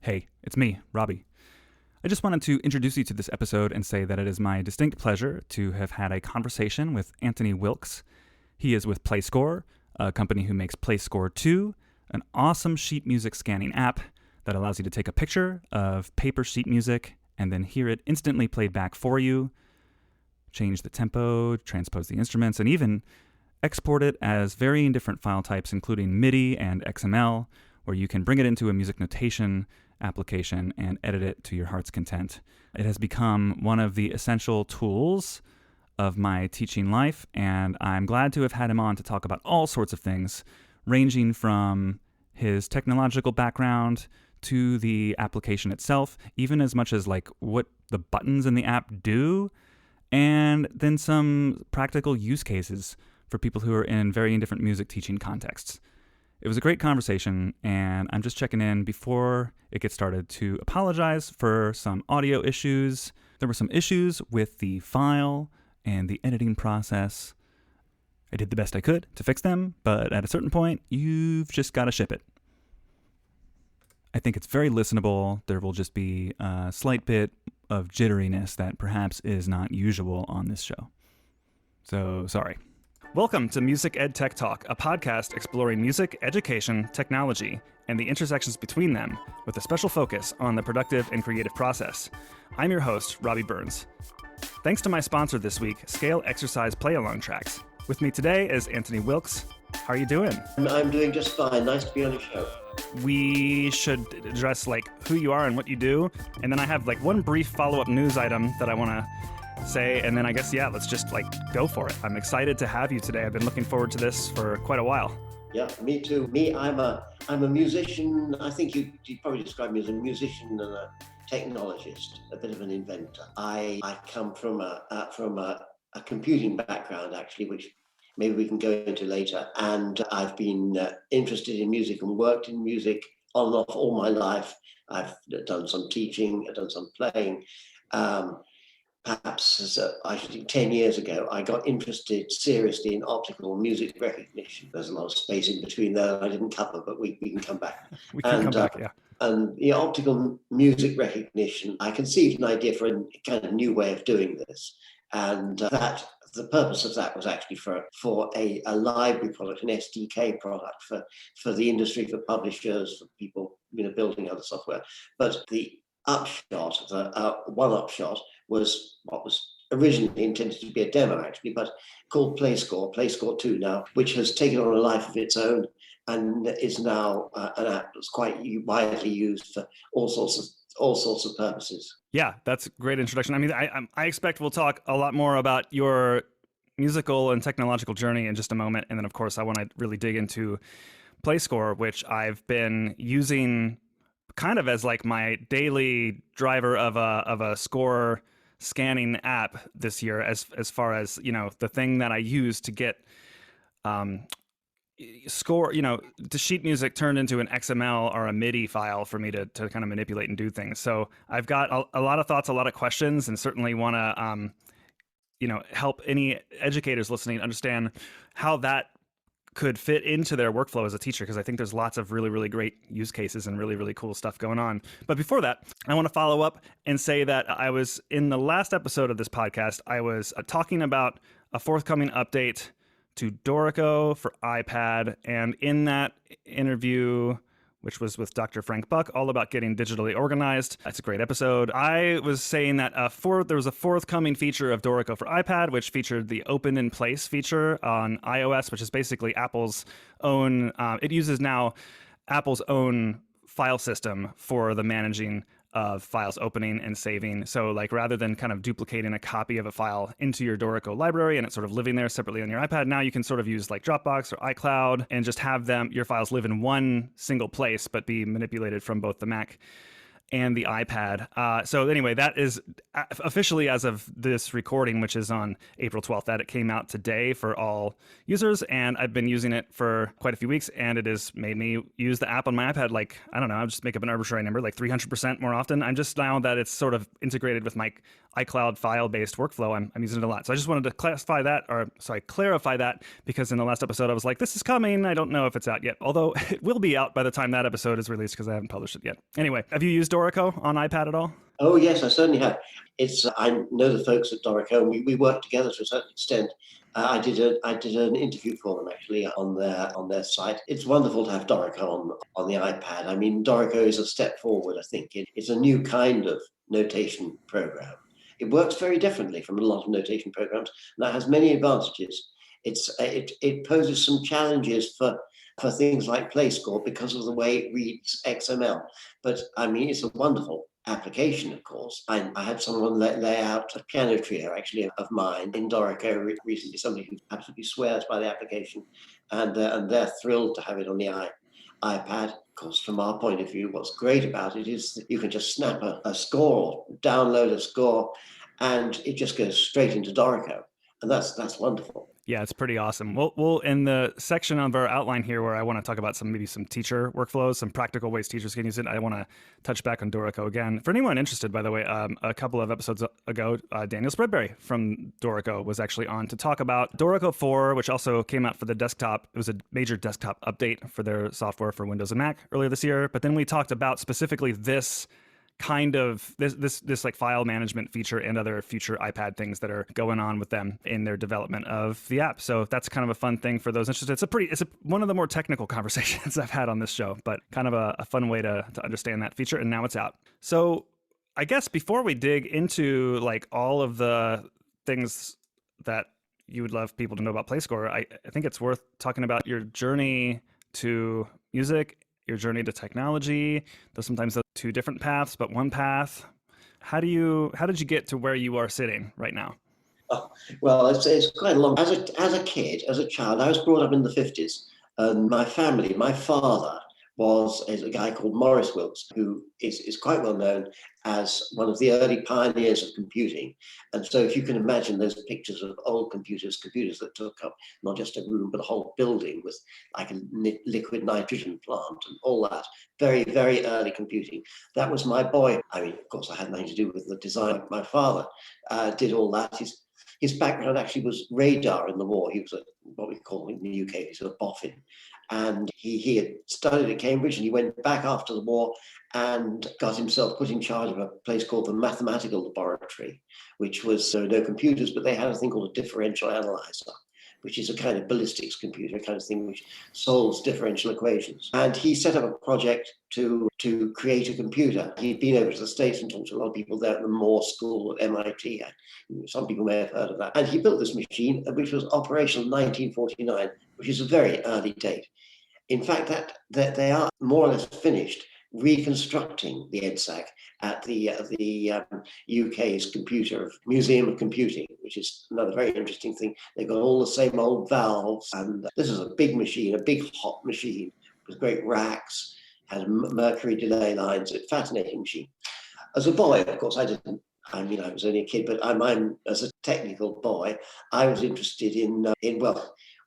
Hey, it's me, Robby. I just wanted to introduce you to this episode and say that it is my distinct pleasure to have had a conversation with Anthony Wilkes. He is with PlayScore, a company who makes PlayScore 2, an awesome sheet music scanning app that allows you to take a picture of paper sheet music and then hear it instantly played back for you, change the tempo, transpose the instruments, and even export it as varying different file types, including MIDI and XML, where you can bring it into a music notation application and edit it to your heart's content. It has become one of the essential tools of my teaching life, and I'm glad to have had him on to talk about all sorts of things, ranging from his technological background to the application itself, even as much as like what the buttons in the app do, and then some practical use cases for people who are in varying different music teaching contexts. It was a great conversation, and I'm just checking in before it gets started to apologize for some audio issues. There were some issues with the file and the editing process. I did the best I could to fix them, but at a certain point, you've just got to ship it. I think it's very listenable. There will just be a slight bit of jitteriness that perhaps is not usual on this show. So, sorry. Welcome to Music Ed Tech Talk, a podcast exploring music, education, technology, and the intersections between them, with a special focus on the productive and creative process. I'm your host, Robby Burns. Thanks to my sponsor this week, Scale Exercise PlayAlong Tracks. With me today is Anthony Wilkes. How are you doing? I'm doing just fine. Nice to be on the show. We should address who you are and what you do, and then I have one brief follow-up news item that I want to say, and then I guess, let's just go for it. I'm excited to have you today. I've been looking forward to this for quite a while. Yeah, me too. I'm a musician. I think you probably describe me as a musician and a technologist, a bit of an inventor. I come from a computing background, actually, which maybe we can go into later. And I've been interested in music and worked in music on and off all my life. I've done some teaching, I've done some playing. Perhaps, I think 10 years ago, I got interested seriously in optical music recognition. There's a lot of space in between there I didn't cover, but we can come back. We can come back, yeah. And the optical music recognition, I conceived an idea for a kind of new way of doing this. And that the purpose of that was actually for a library product, an SDK product for the industry, for publishers, for people building other software. But the upshot, one upshot, was what was originally intended to be a demo, actually, but called PlayScore 2 now, which has taken on a life of its own and is now an app that's quite widely used for all sorts of purposes. Yeah, that's a great introduction. I mean, I expect we'll talk a lot more about your musical and technological journey in just a moment, and then of course I want to really dig into PlayScore, which I've been using kind of as my daily driver of a score scanning app this year, as far as the thing that I use to get score the sheet music turned into an XML or a MIDI file for me to kind of manipulate and do things. So I've got a lot of thoughts, a lot of questions, and certainly want to help any educators listening understand how that could fit into their workflow as a teacher, because I think there's lots of really, really great use cases and really, really cool stuff going on. But before that, I want to follow up and say that I was in the last episode of this podcast, I was talking about a forthcoming update to Dorico for iPad. And in that interview, which was with Dr. Frank Buck, all about getting digitally organized. That's a great episode. I was saying that there was a forthcoming feature of Dorico for iPad, which featured the Open in Place feature on iOS, which is basically Apple's own, it uses now Apple's own file system for the managing of files opening and saving. So rather than kind of duplicating a copy of a file into your Dorico library and it's sort of living there separately on your iPad, now you can sort of use Dropbox or iCloud and just have your files live in one single place, but be manipulated from both the Mac and the iPad. So anyway, that is officially, as of this recording, which is on April 12th, that it came out today for all users, and I've been using it for quite a few weeks, and it has made me use the app on my iPad, like, I don't know, I'll just make up an arbitrary number, like 300% more often. I'm just, now that it's sort of integrated with my iCloud file-based workflow, I'm using it a lot. So I just wanted to clarify that, because in the last episode I was like, this is coming, I don't know if it's out yet, although it will be out by the time that episode is released, because I haven't published it yet. Anyway, have you used Dorico on iPad at all? Oh yes, I certainly have. It's I know the folks at Dorico, and we work together to a certain extent. I did an interview for them actually on their site. It's wonderful to have Dorico on the iPad. I mean, Dorico is a step forward. I think it's a new kind of notation program. It works very differently from a lot of notation programs, and that has many advantages. It poses some challenges for things like PlayScore because of the way it reads XML. But I mean, it's a wonderful application, of course. I had someone lay out a piano trio, actually, of mine in Dorico recently, somebody who absolutely swears by the application, and they're thrilled to have it on the iPad. Of course, from our point of view, what's great about it is that you can just snap a score, download a score, and it just goes straight into Dorico. And that's wonderful. Yeah, it's pretty awesome. We'll in the section of our outline here where I want to talk about maybe some teacher workflows, some practical ways teachers can use it, I want to touch back on Dorico again. For anyone interested, by the way, a couple of episodes ago, Daniel Spreadberry from Dorico was actually on to talk about Dorico 4, which also came out for the desktop. It was a major desktop update for their software for Windows and Mac earlier this year. But then we talked about specifically this kind of this like file management feature and other future iPad things that are going on with them in their development of the app. So that's kind of a fun thing for those interested. It's one of the more technical conversations I've had on this show, but kind of a fun way to understand that feature. And now it's out. So I guess before we dig into like all of the things that you would love people to know about PlayScore, I think it's worth talking about your journey to music, your journey to technology. Though sometimes those two different paths, but one path. How did you get to where you are sitting right now? Oh, well, it's quite a long. As a child, I was brought up in the 50s, and my family, my father is a guy called Maurice Wilkes, who is quite well known as one of the early pioneers of computing. And so if you can imagine those pictures of old computers that took up not just a room, but a whole building with like a liquid nitrogen plant and all that, very, very early computing. That was my boy. I mean, of course, I had nothing to do with the design. My father did all that. His background actually was radar in the war. He was what we call in the UK, he's a boffin. And he had studied at Cambridge, and he went back after the war and got himself put in charge of a place called the Mathematical Laboratory, which was, there were no computers, but they had a thing called a differential analyzer, which is a kind of ballistics computer, kind of thing which solves differential equations. And he set up a project to create a computer. He'd been over to the States and talked to a lot of people there at the Moore School at MIT. Some people may have heard of that. And he built this machine, which was operational in 1949, which is a very early date. In fact, that they are more or less finished reconstructing the EDSAC at the UK's Museum of Computing, which is another very interesting thing. They've got all the same old valves, and this is a big machine, a big hot machine with great racks, has mercury delay lines. It's a fascinating machine. As a boy, of course, I was only a kid, but I'm as a technical boy, I was interested in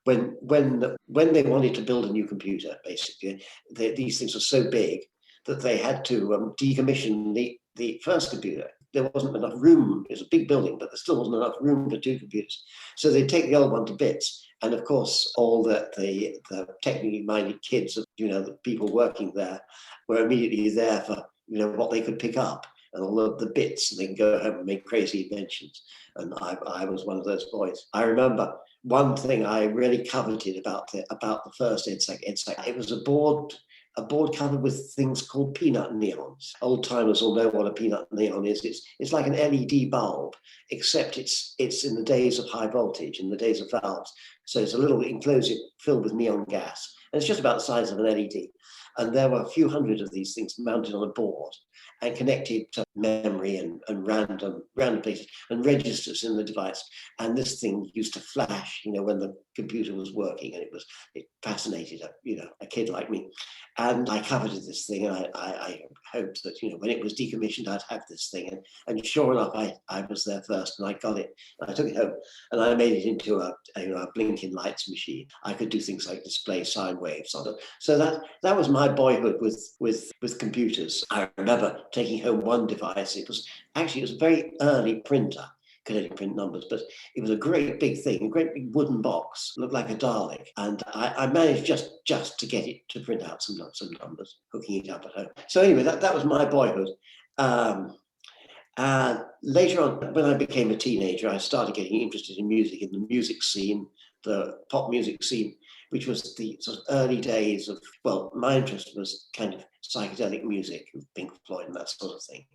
when they wanted to build a new computer, basically, these things were so big that they had to decommission the first computer. There wasn't enough room. It was a big building, but there still wasn't enough room for two computers. So they'd take the old one to bits. And of course, all the technically minded kids, the people working there were immediately there for, what they could pick up and all of the bits, and they can go home and make crazy inventions. And I was one of those boys. I remember one thing I really coveted about the first EDSAC. It was a board covered with things called peanut neons. Old timers will know what a peanut neon is. It's like an LED bulb, except it's in the days of high voltage, in the days of valves. So it's a little enclosure filled with neon gas, and it's just about the size of an LED. And there were a few hundred of these things mounted on a board and connected to memory and random places and registers in the device. And this thing used to flash, when the computer was working, and it fascinated a kid like me. And I coveted this thing, and I hoped that when it was decommissioned, I'd have this thing. And sure enough, I was there first, and I got it. And I took it home, and I made it into a blinking lights machine. I could do things like display sine waves on it. So that was my boyhood with computers. I remember taking home one device. It was a very early printer. Could only print numbers, but it was a great big thing, a great big wooden box, looked like a Dalek, and I managed just to get it to print out some numbers, hooking it up at home. So anyway, that was my boyhood. And later on, when I became a teenager, I started getting interested in music, in the music scene, the pop music scene, which was the sort of early days of, my interest was kind of psychedelic music, Pink Floyd and that sort of thing.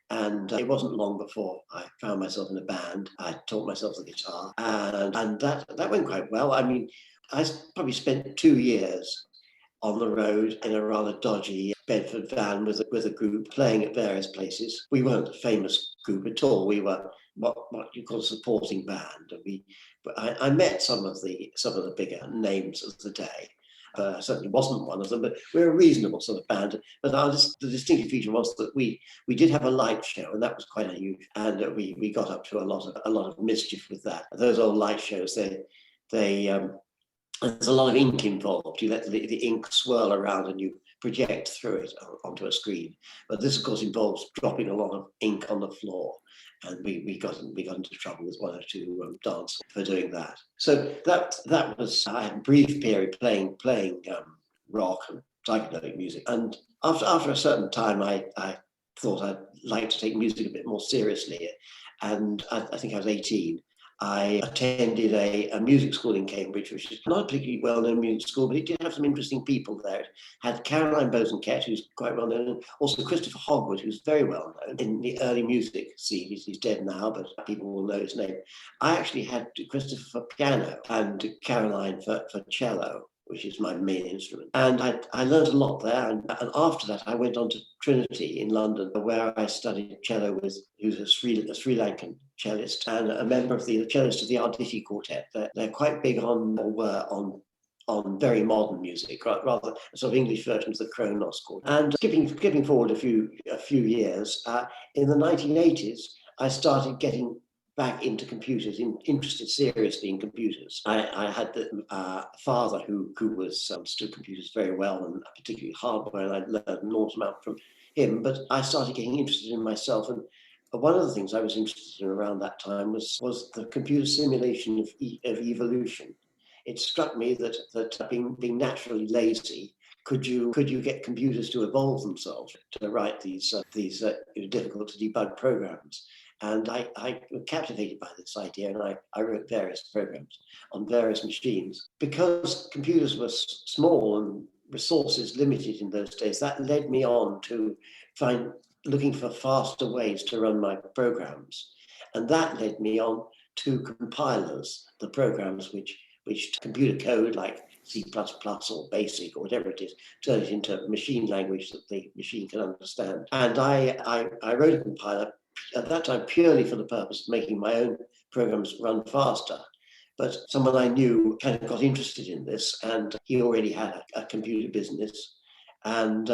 And it wasn't long before I found myself in a band. I taught myself the guitar, and that went quite well. I mean, I probably spent 2 years on the road in a rather dodgy Bedford van with a group playing at various places. We weren't a famous group at all. We were what you call a supporting band. I met some of the bigger names of the day. Certainly wasn't one of them, but we're a reasonable sort of band. But the distinctive feature was that we did have a light show, and that was quite unusual. And we got up to a lot of mischief with that. Those old light shows, there's a lot of ink involved. You let the ink swirl around and you project through it onto a screen. But this, of course, involves dropping a lot of ink on the floor. And we got into trouble with one or two dancers for doing that. So that was, I had a brief period playing rock and psychedelic music. And after a certain time, I thought I'd like to take music a bit more seriously. And I think I was 18. I attended a music school in Cambridge, which is not a particularly well-known music school, but it did have some interesting people there. It had Caroline Bosanquet, who's quite well-known, and also Christopher Hogwood, who's very well-known in the early music scene. He's dead now, but people will know his name. I actually had Christopher for piano and Caroline for cello, which is my main instrument. And I learned a lot there. And after that, I went on to Trinity in London, where I studied cello who's a Sri Lankan cellist and a member of the cellist of the Arditi Quartet. They're quite big on very modern music, rather a sort of English version of the Kronos Quartet. And skipping forward a few years, in the 1980s, I started getting back into computers, interested seriously in computers. I had the father who was understood computers very well, and particularly hardware, and I learned an enormous amount from him. But I started getting interested in myself, and one of the things I was interested in around that time was the computer simulation of evolution. It struck me that being naturally lazy, could you get computers to evolve themselves to write these difficult to debug programs? And I was captivated by this idea, and I wrote various programs on various machines. Because computers were small and resources limited in those days, that led me on to looking for faster ways to run my programs. And that led me on to compilers, the programs which computer code like C++ or BASIC or whatever it is, turn it into machine language that the machine can understand. And I wrote a compiler at that time purely for the purpose of making my own programs run faster. But someone I knew kind of got interested in this, and he already had a computer business. And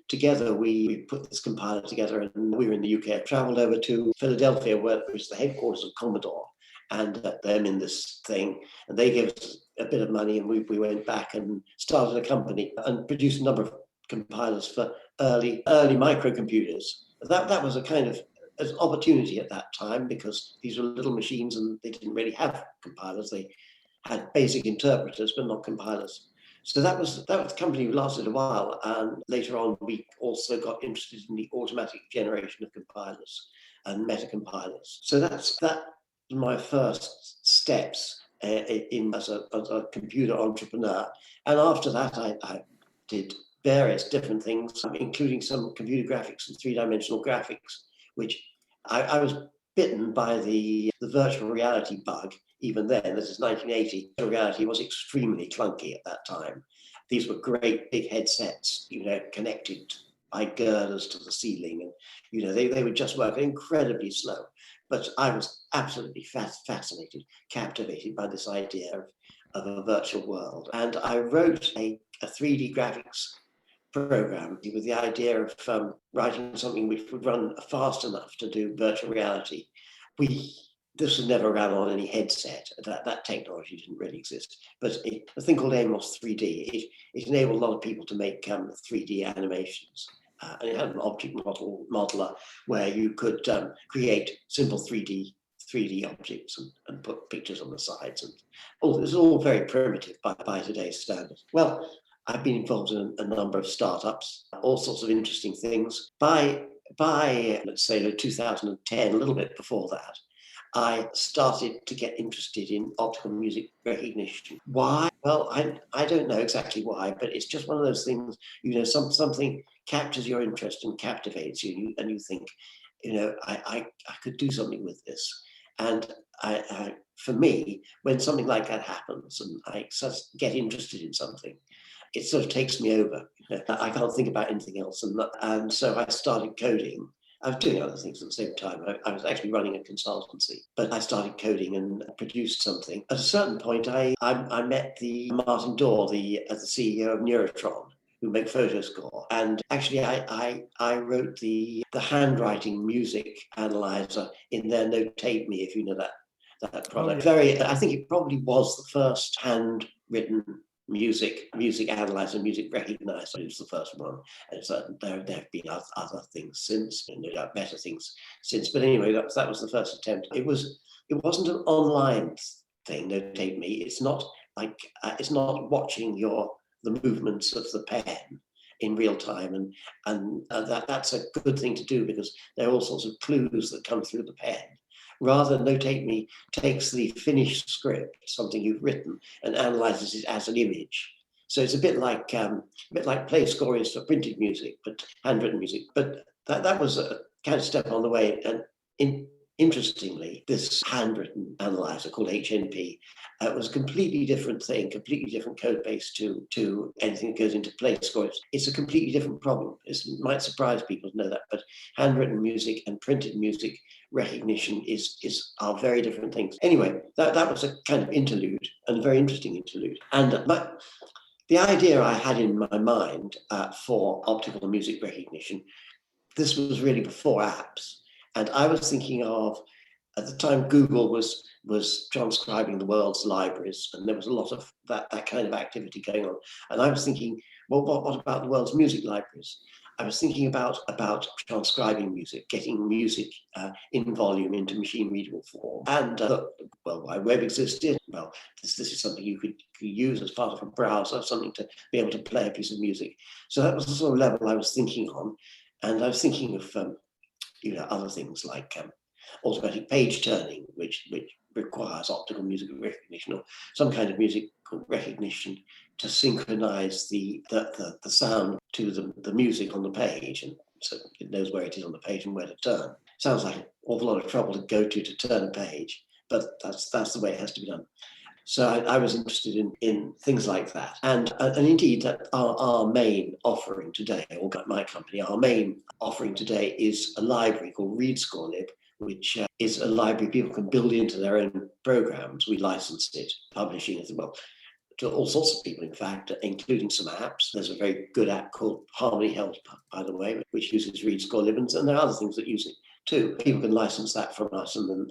together we put this compiler together, and we were in the UK. I traveled over to Philadelphia, where it was the headquarters of Commodore, and them in this thing. And they gave us a bit of money, and we went back and started a company and produced a number of compilers for early microcomputers. That was a kind of an opportunity at that time, because these were little machines and they didn't really have compilers. They had basic interpreters, but not compilers. So that was the company lasted a while, and later on we also got interested in the automatic generation of compilers and meta-compilers. So that was my first steps as a computer entrepreneur. And after that, I did various different things, including some computer graphics and three-dimensional graphics, which I was bitten by the virtual reality bug. Even then, this is 1980, virtual reality was extremely clunky at that time. These were great big headsets, connected by girders to the ceiling, and they would just work incredibly slow. But I was absolutely fascinated, captivated by this idea of a virtual world. And I wrote a 3D graphics program with the idea of writing something which would run fast enough to do virtual reality. This was never ran on any headset. That technology didn't really exist. But a thing called Amos 3D, it enabled a lot of people to make 3D animations. And it had an object modeler where you could create simple 3D objects and put pictures on the sides. And this is all very primitive by today's standards. Well, I've been involved in a number of startups, all sorts of interesting things. By let's say 2010, a little bit before that, I started to get interested in optical music recognition. Why? Well, I don't know exactly why, but it's just one of those things, something captures your interest and captivates you, and you think, I could do something with this. And for me, when something like that happens and I get interested in something, it sort of takes me over. I can't think about anything else. And so I started coding. I was doing other things at the same time. I was actually running a consultancy, but I started coding and produced something. At a certain point, I met the Martin Dore, the CEO of Neurotron, who make forScore. And actually, I wrote the handwriting music analyzer in their Notate Me, if you know that product. Oh, yeah. I think it probably was the first handwritten music analyzer, music recognizer. It was the first one, and there have been other things since, and no doubt better things since. But anyway, that was the first attempt. It wasn't an online thing. Notate Me. It's not like it's not watching the movements of the pen in real time, and that's a good thing to do because there are all sorts of clues that come through the pen. Rather, Notate Me takes the finished script, something you've written, and analyzes it as an image. So it's a bit like PlayScore is for printed music, but handwritten music. But that was a kind of step on the way. And interestingly, this handwritten analyzer called HNP was a completely different thing, completely different code base to anything that goes into PlayScore. It's a completely different problem. It might surprise people to know that, but handwritten music and printed music recognition are very different things. Anyway, that was a kind of interlude, and a very interesting interlude. And the idea I had in my mind for optical music recognition, this was really before apps. And I was thinking of, at the time, Google was transcribing the world's libraries, and there was a lot of that kind of activity going on. And I was thinking, well, what about the world's music libraries? I was thinking about transcribing music, getting music in volume into machine readable form. And why web existed? Well, this is something you could use as part of a browser, something to be able to play a piece of music. So that was the sort of level I was thinking on. And I was thinking of other things like automatic page turning, which requires optical music recognition or some kind of music recognition to synchronize the sound to the music on the page, and so it knows where it is on the page and where to turn. Sounds like an awful lot of trouble to go to turn a page, but that's the way it has to be done. So I was interested in things like that. And indeed, our main offering today, or my company, our main offering today is a library called ReadScoreLib, which is a library people can build into their own programs. We license it, publishing it, well, to all sorts of people, in fact, including some apps. There's a very good app called Harmony Health, by the way, which uses ReadScoreLib, and there are other things that use it too. People can license that from us, and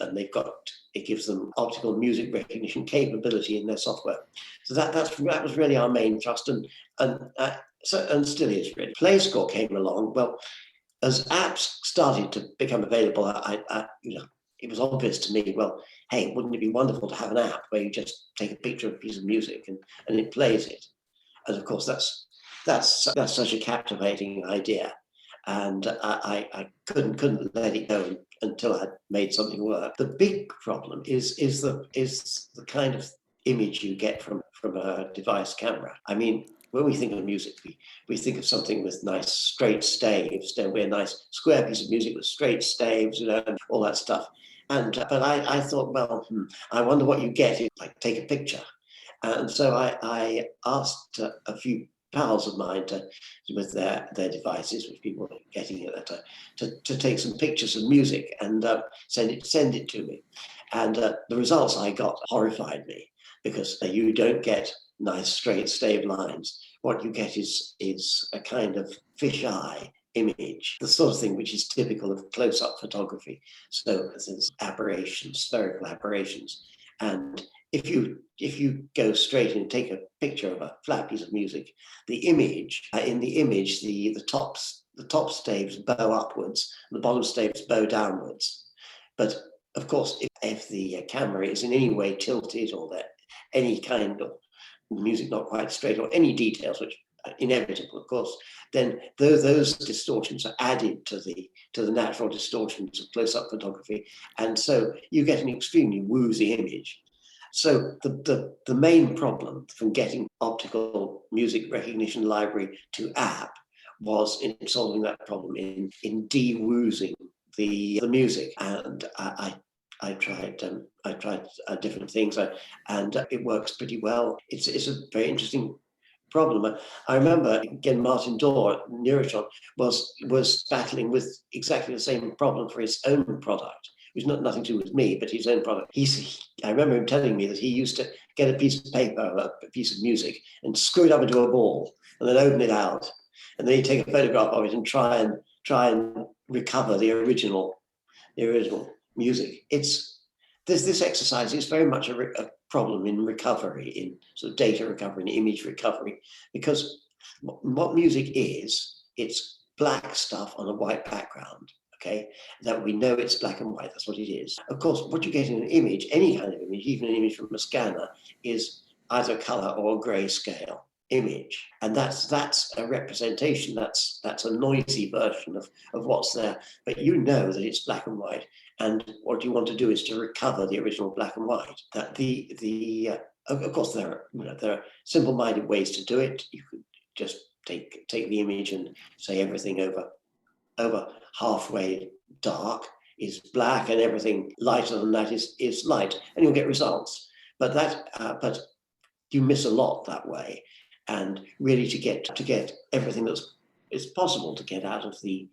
it gives them optical music recognition capability in their software. So that was really our main thrust, and still is really. PlayScore came along. Well, as apps started to become available, it was obvious to me, well, hey, wouldn't it be wonderful to have an app where you just take a picture of a piece of music and it plays it? And of course, that's such a captivating idea. And I couldn't let it go until I made something work. The big problem is the kind of image you get from a device camera. I mean, when we think of music, we think of something with nice straight staves, don't we? A nice square piece of music with straight staves, and all that stuff. But I thought, well, I wonder what you get if take a picture. And so I asked a few pals of mine with their devices, which people were getting at that time, to take some pictures of music and send it to me. And the results I got horrified me. because you don't get nice straight stave lines. What you get is a kind of fisheye image, the sort of thing which is typical of close-up photography. So there's aberrations, spherical aberrations. And if you go straight and take a picture of a flat piece of music, the image, in the image, the top staves bow upwards, and the bottom staves bow downwards. But of course, if the camera is in any way tilted, or that any kind of music not quite straight, or any details which are inevitable, of course, then those distortions are added to the natural distortions of close-up photography, and so you get an extremely woozy image. So the main problem from getting optical music recognition library to app was in solving that problem, in de-woozing the music. And I tried different things, and it works pretty well. It's a very interesting problem. I remember, again, Martin Dore, Neurotron, was battling with exactly the same problem for his own product. It was nothing to do with me, but his own product. I remember him telling me that he used to get a piece of paper, a piece of music, and screw it up into a ball, and then open it out, and then he'd take a photograph of it and try and recover the original music. This exercise is very much a problem in recovery, in sort of data recovery and image recovery, because what music is, it's black stuff on a white background. Okay, that we know it's black and white, that's what it is. Of course, what you get in an image, any kind of image, even an image from a scanner, is either color or grayscale image. And that's a representation, that's a noisy version of what's there. But you know that it's black and white. And what you want to do is to recover the original black and white. That of course, there are simple-minded ways to do it. You could just take the image and say everything over halfway dark is black, and everything lighter than that is light, and you'll get results. But you miss a lot that way. And really, to get everything it's possible to get out of the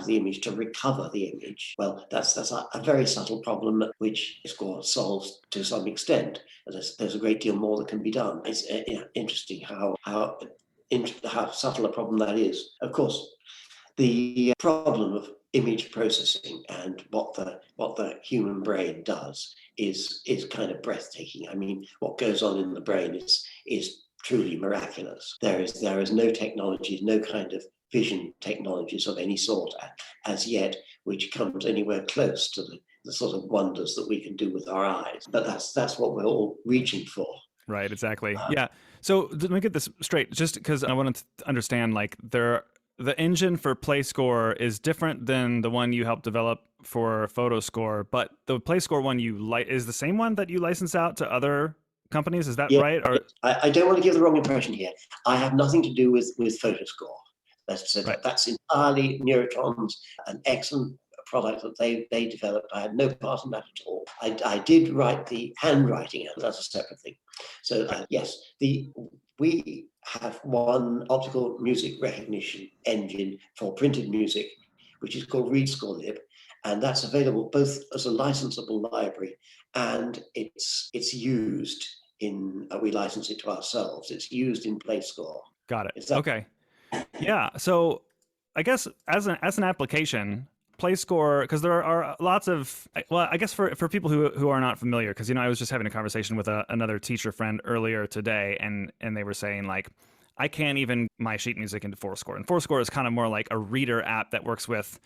image, to recover the image, well, that's a very subtle problem which PlayScore solves to some extent. There's a great deal more that can be done. It's interesting how subtle a problem that is. Of course, the problem of image processing and what the human brain does is kind of breathtaking. I mean, what goes on in the brain is truly miraculous. There is no technology, no kind of vision technologies of any sort as yet which comes anywhere close to the sort of wonders that we can do with our eyes. But that's what we're all reaching for. Right, exactly. Yeah. So let me get this straight, just because I wanted to understand, like, the engine for PlayScore is different than the one you helped develop for forScore, but the PlayScore one is the same one that you license out to other companies. Is that right? Or I don't want to give the wrong impression here. I have nothing to do with forScore. That's entirely Neurotron's, an excellent product that they developed. I had no part in that at all. I did write the handwriting, and that's a separate thing. So yes, we have one optical music recognition engine for printed music, which is called ReadScoreLib, and that's available both as a licensable library, and it's used in, we license it to ourselves. It's used in PlayScore. Got it. Okay. Yeah. So I guess as an application, PlayScore, because there are lots of, well, I guess for people who are not familiar, because, I was just having a conversation with another teacher friend earlier today, and they were saying, like, I can't even my sheet music into forScore. And forScore is kind of more like a reader app that works with,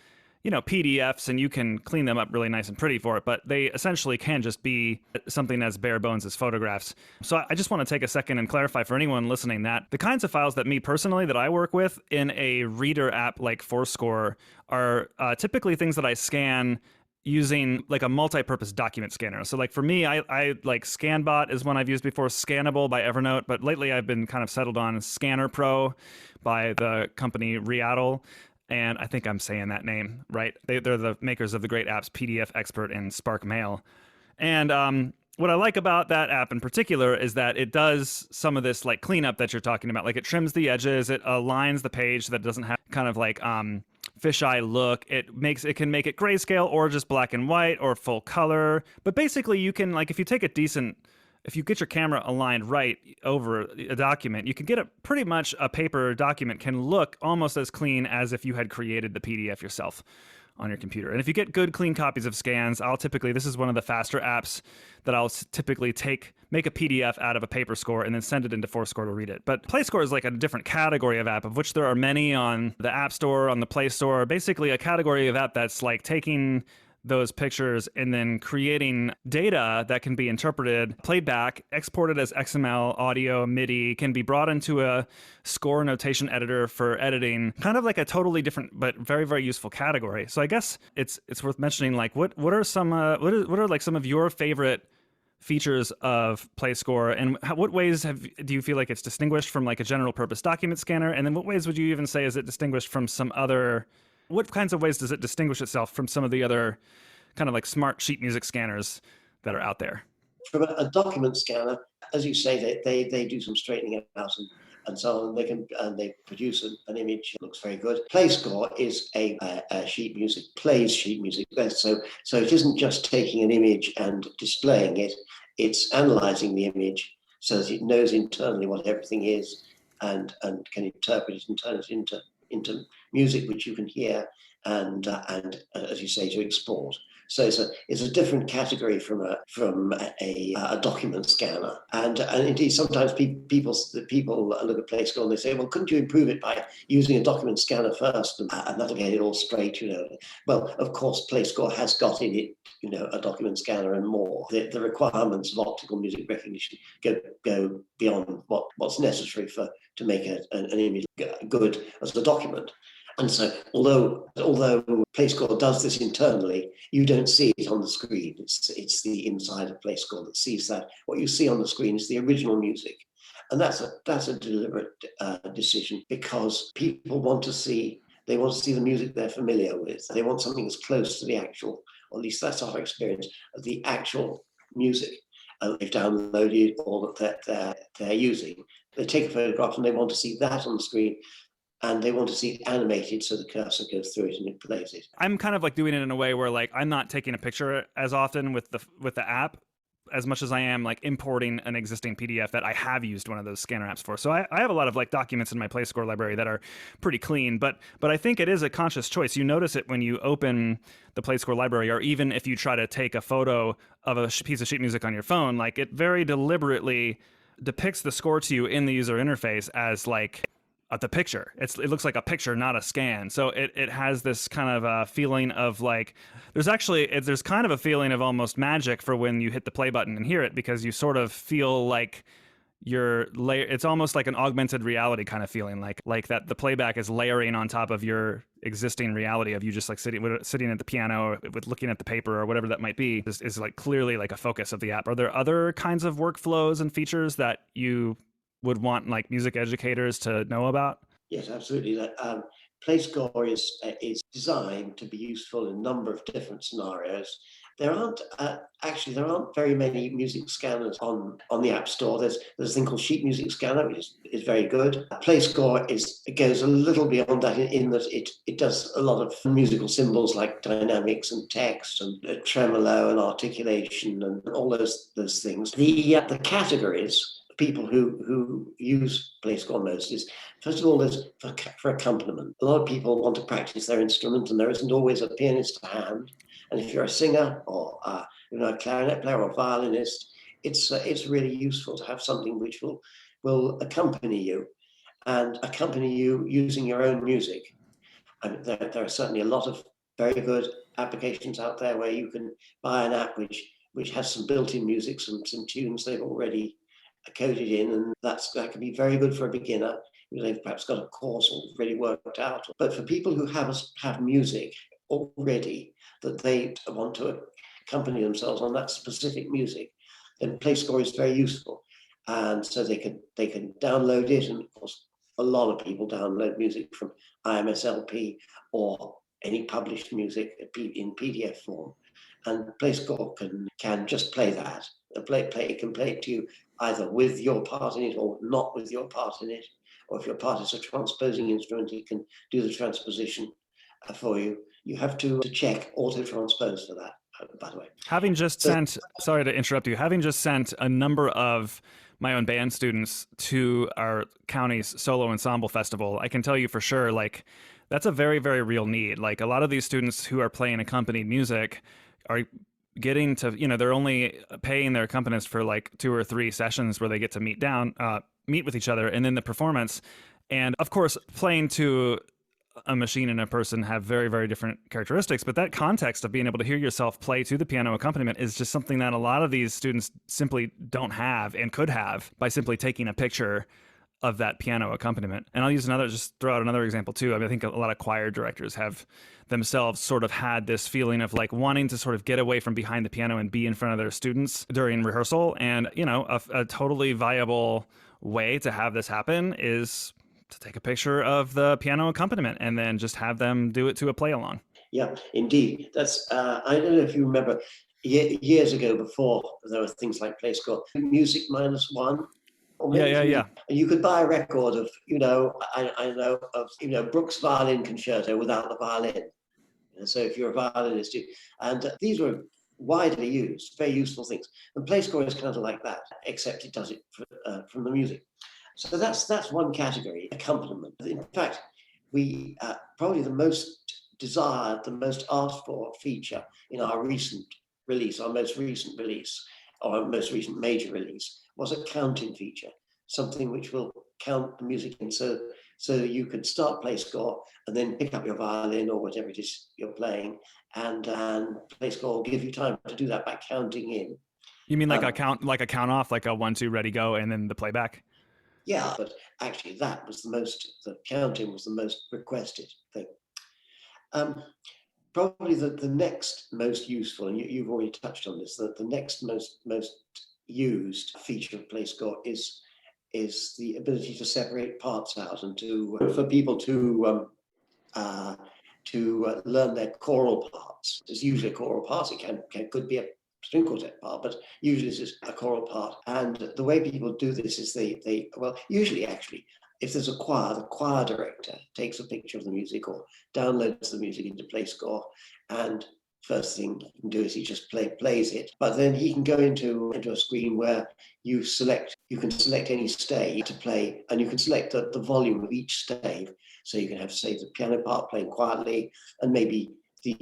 PDFs, and you can clean them up really nice and pretty for it, but they essentially can just be something as bare bones as photographs. So I just want to take a second and clarify for anyone listening that the kinds of files that me personally that I work with in a reader app like forScore are typically things that I scan using like a multi-purpose document scanner. So like for me, I like ScanBot is one I've used before, Scannable by Evernote, but lately I've been kind of settled on Scanner Pro by the company Readdle. And I think I'm saying that name right. They're the makers of the great apps PDF Expert and Spark Mail. And what I like about that app in particular is that it does some of this like cleanup that you're talking about. Like it trims the edges, it aligns the page so that it doesn't have kind of like fisheye look. It can make it grayscale or just black and white or full color. But basically you can, like, if you take a decent if you get your camera aligned right over a document, you can get pretty much a paper document can look almost as clean as if you had created the PDF yourself on your computer. And if you get good, clean copies of scans, this is one of the faster apps that I'll typically make a PDF out of a paper score and then send it into forScore to read it. But PlayScore is like a different category of app, of which there are many on the App Store, on the Play Store, basically a category of app that's like taking those pictures and then creating data that can be interpreted, played back, exported as XML, audio, MIDI, can be brought into a score notation editor for editing, kind of like a totally different but very, very useful category. So I guess it's worth mentioning, like, what are some like some of your favorite features of PlayScore, and what ways do you feel like it's distinguished from like a general purpose document scanner? And then what ways would you even say is it distinguished from some other, what kinds of ways does it distinguish itself from some of the other kind of like smart sheet music scanners that are out there? From a document scanner, as you say, they do some straightening out and so on. They produce an image that looks very good. PlayScore is a sheet music, plays sheet music. So it isn't just taking an image and displaying it. It's analyzing the image so that it knows internally what everything is and can interpret it and turn it into music which you can hear and as you say, to export. So it's a different category from a document scanner, and indeed sometimes people look at PlayScore and they say, well, couldn't you improve it by using a document scanner first, and that'll get it all straight, you know? Well, of course, PlayScore has got in it, you know, a document scanner and more. The requirements of optical music recognition go beyond what's necessary to make an image good as a document. And so, although PlayScore does this internally, you don't see it on the screen. It's the inside of PlayScore that sees that. What you see on the screen is the original music, and that's a deliberate decision, because people want to see the music they're familiar with. They want something as close to the actual, or at least that's our experience of the actual music they've downloaded or that they're using. They take a photograph and they want to see that on the screen. And they want to see it animated so the cursor goes through it and it plays it. I'm kind of like doing it in a way where like I'm not taking a picture as often with the app as much as I am like importing an existing PDF that I have used one of those scanner apps for. So I have a lot of like documents in my PlayScore library that are pretty clean, but I think it is a conscious choice. You notice it when you open the PlayScore library, or even if you try to take a photo of a piece of sheet music on your phone, like it very deliberately depicts the score to you in the user interface as like the picture. It looks like a picture, not a scan. So it has this kind of a feeling of like, there's kind of a feeling of almost magic for when you hit the play button and hear it, because you sort of feel like it's almost like an augmented reality kind of feeling, like that the playback is layering on top of your existing reality of you just like sitting at the piano with looking at the paper or whatever that might be is like clearly like a focus of the app. Are there other kinds of workflows and features that you would want like music educators to know about? Yes, absolutely. PlayScore is designed to be useful in a number of different scenarios. There aren't very many music scanners on the App Store. There's a thing called Sheet Music Scanner, which is very good. PlayScore goes a little beyond that in that it does a lot of musical symbols like dynamics and text and tremolo and articulation and all those things. The categories people who use PlayScore most is, first of all, there's for accompaniment. A lot of people want to practice their instrument, and there isn't always a pianist to hand. And if you're a singer or a clarinet player or violinist, it's really useful to have something which will accompany you using your own music. I mean, there are certainly a lot of very good applications out there where you can buy an app which has some built-in music, some tunes they've already coded in, and that can be very good for a beginner. They've perhaps got a course already worked out. But for people who have music already that they want to accompany themselves on that specific music, then PlayScore is very useful. And so they can download it, and of course a lot of people download music from IMSLP or any published music in PDF form, and PlayScore can just play that. It can play it to you either with your part in it or not with your part in it. Or if your part is a transposing instrument, it can do the transposition for you. You have to check auto transpose for that. by the way. Having just sent, sorry to interrupt you, having just sent a number of my own band students to our county's solo ensemble festival, I can tell you for sure, like, that's a very, very real need. Like, a lot of these students who are playing accompanied music are getting to, they're only paying their accompanist for like 2 or 3 sessions where they get to meet with each other, and then the performance. And of course, playing to a machine and a person have very, very different characteristics, but that context of being able to hear yourself play to the piano accompaniment is just something that a lot of these students simply don't have and could have by simply taking a picture of that piano accompaniment. And I'll just throw out another example too. I mean, I think a lot of choir directors have themselves sort of had this feeling of like wanting to sort of get away from behind the piano and be in front of their students during rehearsal. And, a totally viable way to have this happen is to take a picture of the piano accompaniment and then just have them do it to a play along. Yeah, indeed. That's, I don't know if you remember, years ago, before there were things like PlayScore, Music -1. Yeah. And you could buy a record of, I know of, Brooks' violin concerto without the violin. So if you're a violinist, and these were widely used, very useful things. And PlayScore is kind of like that, except it does it from the music. So that's one category, accompaniment. In fact, we probably the most desired, the most asked for feature in our recent release, our most recent release, or our most recent major release, was a counting feature, something which will count the music in, so you can start PlayScore and then pick up your violin or whatever it is you're playing, and PlayScore will give you time to do that by counting in. You mean like a count off, like a 1, 2, ready, go, and then the playback? Yeah, but actually the counting was the most requested thing. Probably the next most useful, and you've already touched on this, the next most used feature of PlayScore is the ability to separate parts out and for people to learn their choral parts. There's usually a choral part. It could be a string quartet part, but usually this is a choral part. And the way people do this is usually actually, if there's a choir, the choir director takes a picture of the music or downloads the music into PlayScore, and first thing he can do is he just plays it. But then he can go into a screen where you can select any stave to play, and you can select the volume of each stave. So you can have, say, the piano part playing quietly, and maybe the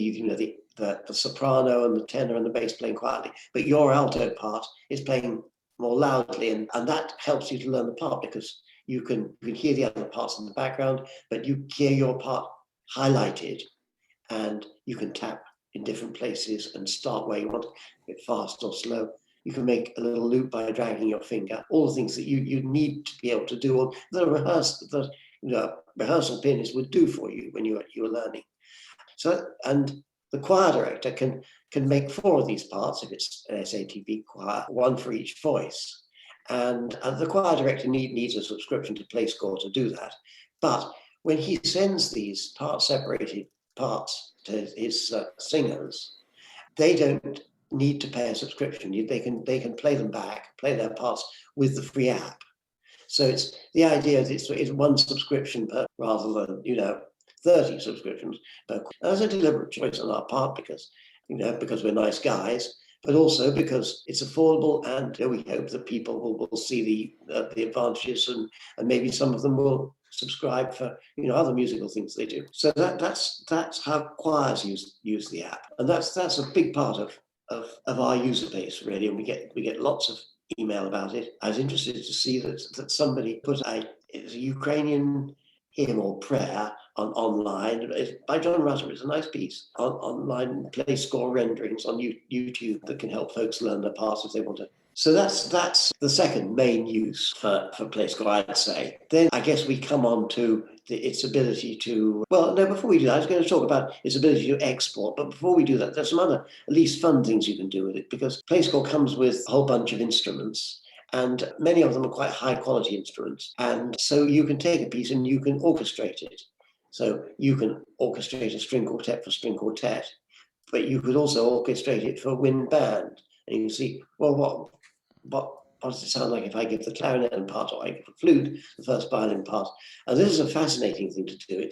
soprano and the tenor and the bass playing quietly, but your alto part is playing more loudly, and that helps you to learn the part, because you can hear the other parts in the background, but you hear your part highlighted, and you can tap in different places and start where you want, a bit fast or slow. You can make a little loop by dragging your finger. All the things that you need to be able to do, or the rehearsal pianist would do for you when you were learning. So, and the choir director can make 4 of these parts if it's an SATB choir, 1 for each voice. And the choir director needs a subscription to PlayScore to do that. But when he sends these separated parts to his singers, they don't need to pay a subscription. They can play them back, play their parts with the free app. So it's the idea that it's 1 subscription per, rather than 30 subscriptions per. That's a deliberate choice on our part because we're nice guys, but also because it's affordable, and we hope that people will see the advantages, and maybe some of them will subscribe for other musical things they do. So that's how choirs use the app, and that's a big part of our user base, really, and we get lots of email about it. I was interested to see that somebody put a Ukrainian hymn or prayer online by John Rutter. It's a nice piece online PlayScore renderings on YouTube that can help folks learn their parts if they want to. So that's the second main use for PlayScore, I'd say. Then I guess we come on to its ability to, before we do that, I was going to talk about its ability to export. But before we do that, there's some other, at least fun things you can do with it, because PlayScore comes with a whole bunch of instruments, and many of them are quite high quality instruments. And so you can take a piece and you can orchestrate it. So you can orchestrate a string quartet for string quartet, but you could also orchestrate it for wind band. And you can see, what does it sound like if I give the clarinet part, or I give the flute, the first violin part? And this is a fascinating thing to do.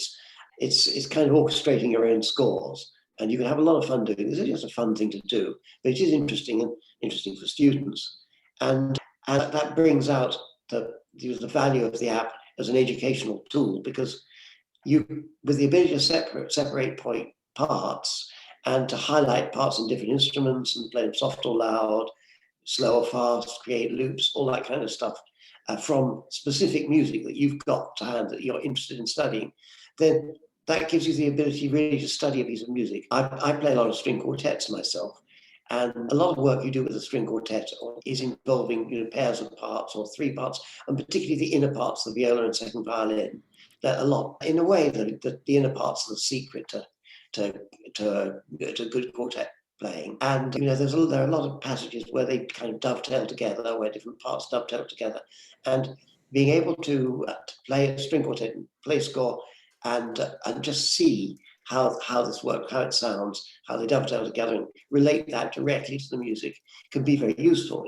It's kind of orchestrating your own scores, And you can have a lot of fun doing this. It's just a fun thing to do, but it is interesting and interesting for students. And that brings out the value of the app as an educational tool, because you, with the ability to separate point parts and to highlight parts in different instruments and play them soft or loud, slow or fast, create loops, all that kind of stuff from specific music that you've got to hand that you're interested in studying, then that gives you the ability really to study a piece of music. I play a lot of string quartets myself, and a lot of work you do with a string quartet is involving pairs of parts or three parts, and particularly the inner parts, the viola and second violin. That a lot, in a way, the inner parts are the secret to good quartet playing. And there are a lot of passages where they kind of dovetail together, where different parts dovetail together, and being able to play a string quartet in PlayScore and just see how this works, how it sounds, how they dovetail together, and relate that directly to the music can be very useful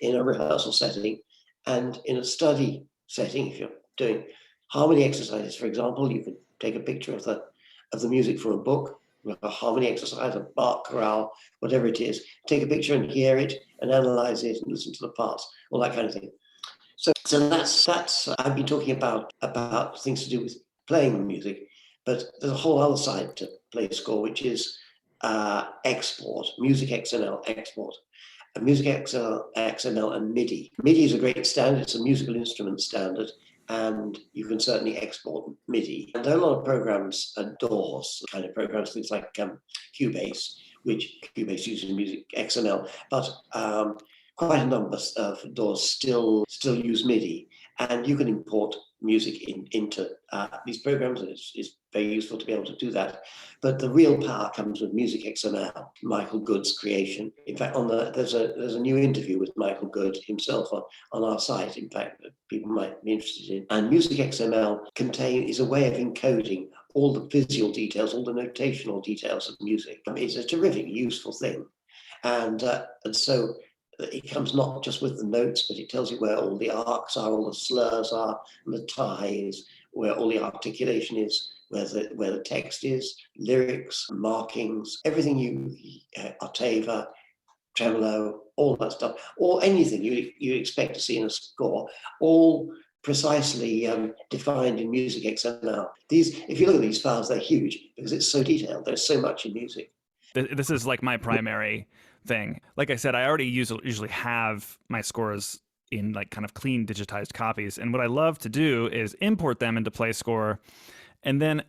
in a rehearsal setting and in a study setting. If you're doing harmony exercises, for example, you can take a picture of the music from a book, a harmony exercise, a Bach chorale, whatever it is. Take a picture and hear it and analyze it and listen to the parts, all that kind of thing. So that's I've been talking about things to do with playing the music, but there's a whole other side to PlayScore, which is export, MusicXML export. MusicXML and MIDI. MIDI is a great standard. It's a musical instrument standard, and you can certainly export MIDI. And there are a lot of programs, Dore kind of programs, things like Cubase, which Cubase uses MusicXML, but quite a number of Dores still use MIDI, and you can import music into these programs, and it's very useful to be able to do that. But the real power comes with MusicXML, Michael Good's creation. In fact, there's a new interview with Michael Good himself on our site, in fact, that people might be interested in. And MusicXML is a way of encoding all the visual details, all the notational details of music. I mean, it's a terrific, useful thing. And so it comes not just with the notes, but it tells you where all the arcs are, all the slurs are, and the ties, where all the articulation is, where the text is, lyrics, markings, everything octava, tremolo, all that stuff, or anything you expect to see in a score, all precisely defined in MusicXML. If you look at these files, they're huge because it's so detailed. There's so much in music. This is like my primary thing. Like I said, I already usually have my scores in like kind of clean digitized copies. And what I love to do is import them into PlayScore and then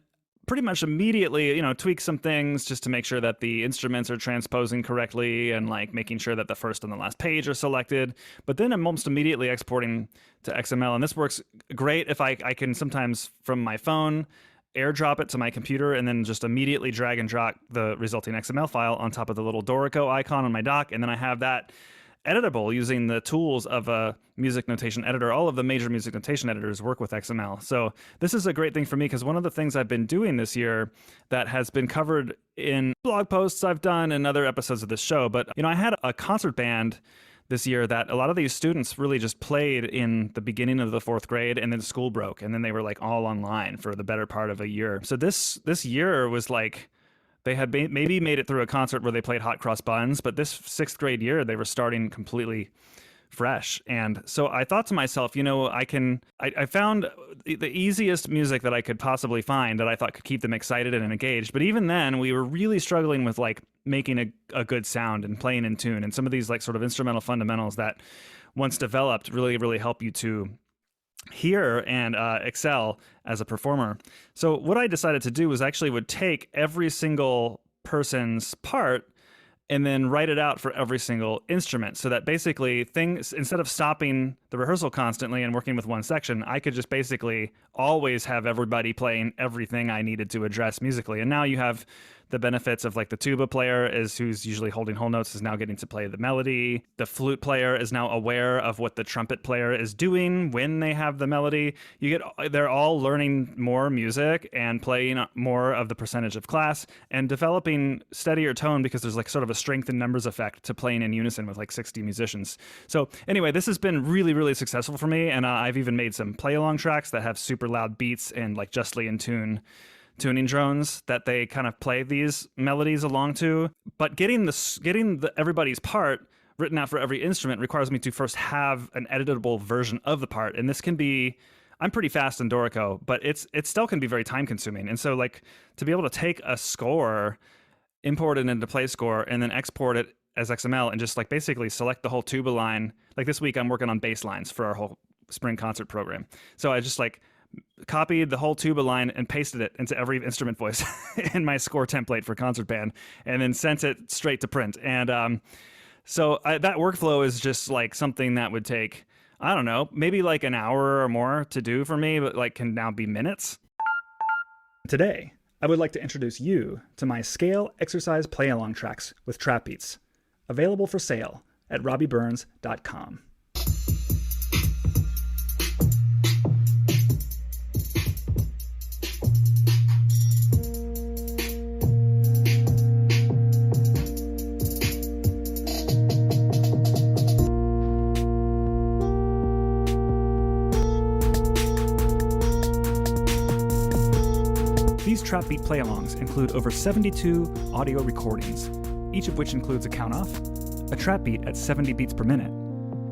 pretty much immediately, tweak some things just to make sure that the instruments are transposing correctly and like making sure that the first and the last page are selected. But then I'm almost immediately exporting to XML. And this works great if I can sometimes from my phone airdrop it to my computer and then just immediately drag and drop the resulting XML file on top of the little Dorico icon on my dock. And then I have that editable using the tools of a music notation editor. All of the major music notation editors work with XML. So this is a great thing for me because one of the things I've been doing this year that has been covered in blog posts I've done and other episodes of this show, but I had a concert band this year that a lot of these students really just played in the beginning of the fourth grade, and then school broke, and then they were like all online for the better part of a year. So this year was like they had maybe made it through a concert where they played Hot Cross Buns, but this sixth grade year they were starting completely fresh. And so I thought to myself, I found the easiest music that I could possibly find that I thought could keep them excited and engaged. But even then, we were really struggling with like making a good sound and playing in tune. And some of these like sort of instrumental fundamentals that once developed really, really help you to hear and excel as a performer. So what I decided to do was actually would take every single person's part and then write it out for every single instrument so that basically things, instead of stopping the rehearsal constantly and working with one section, I could just basically always have everybody playing everything I needed to address musically. And now you have the benefits of like the tuba player who's usually holding whole notes is now getting to play the melody. The flute player is now aware of what the trumpet player is doing when they have the melody. They're all learning more music and playing more of the percentage of class and developing steadier tone because there's like sort of a strength in numbers effect to playing in unison with like 60 musicians. So anyway, this has been really, really successful for me. And I've even made some play along tracks that have super loud beats and like justly in tune tuning drones that they kind of play these melodies along to. But getting everybody's part written out for every instrument requires me to first have an editable version of the part. And this can be, I'm pretty fast in Dorico, but it still can be very time consuming. And so like to be able to take a score, import it into PlayScore, and then export it as XML and just like basically select the whole tuba line. Like this week I'm working on bass lines for our whole spring concert program. So I just like copied the whole tuba line and pasted it into every instrument voice in my score template for concert band, and then sent it straight to print. And so that workflow is just like something that would take, I don't know, maybe like an hour or more to do for me, but like can now be minutes. Today, I would like to introduce you to my scale exercise play-along tracks with trap beats, available for sale at robbyburns.com. These trap beat play-alongs include over 72 audio recordings, each of which includes a count-off, a trap beat at 70 beats per minute,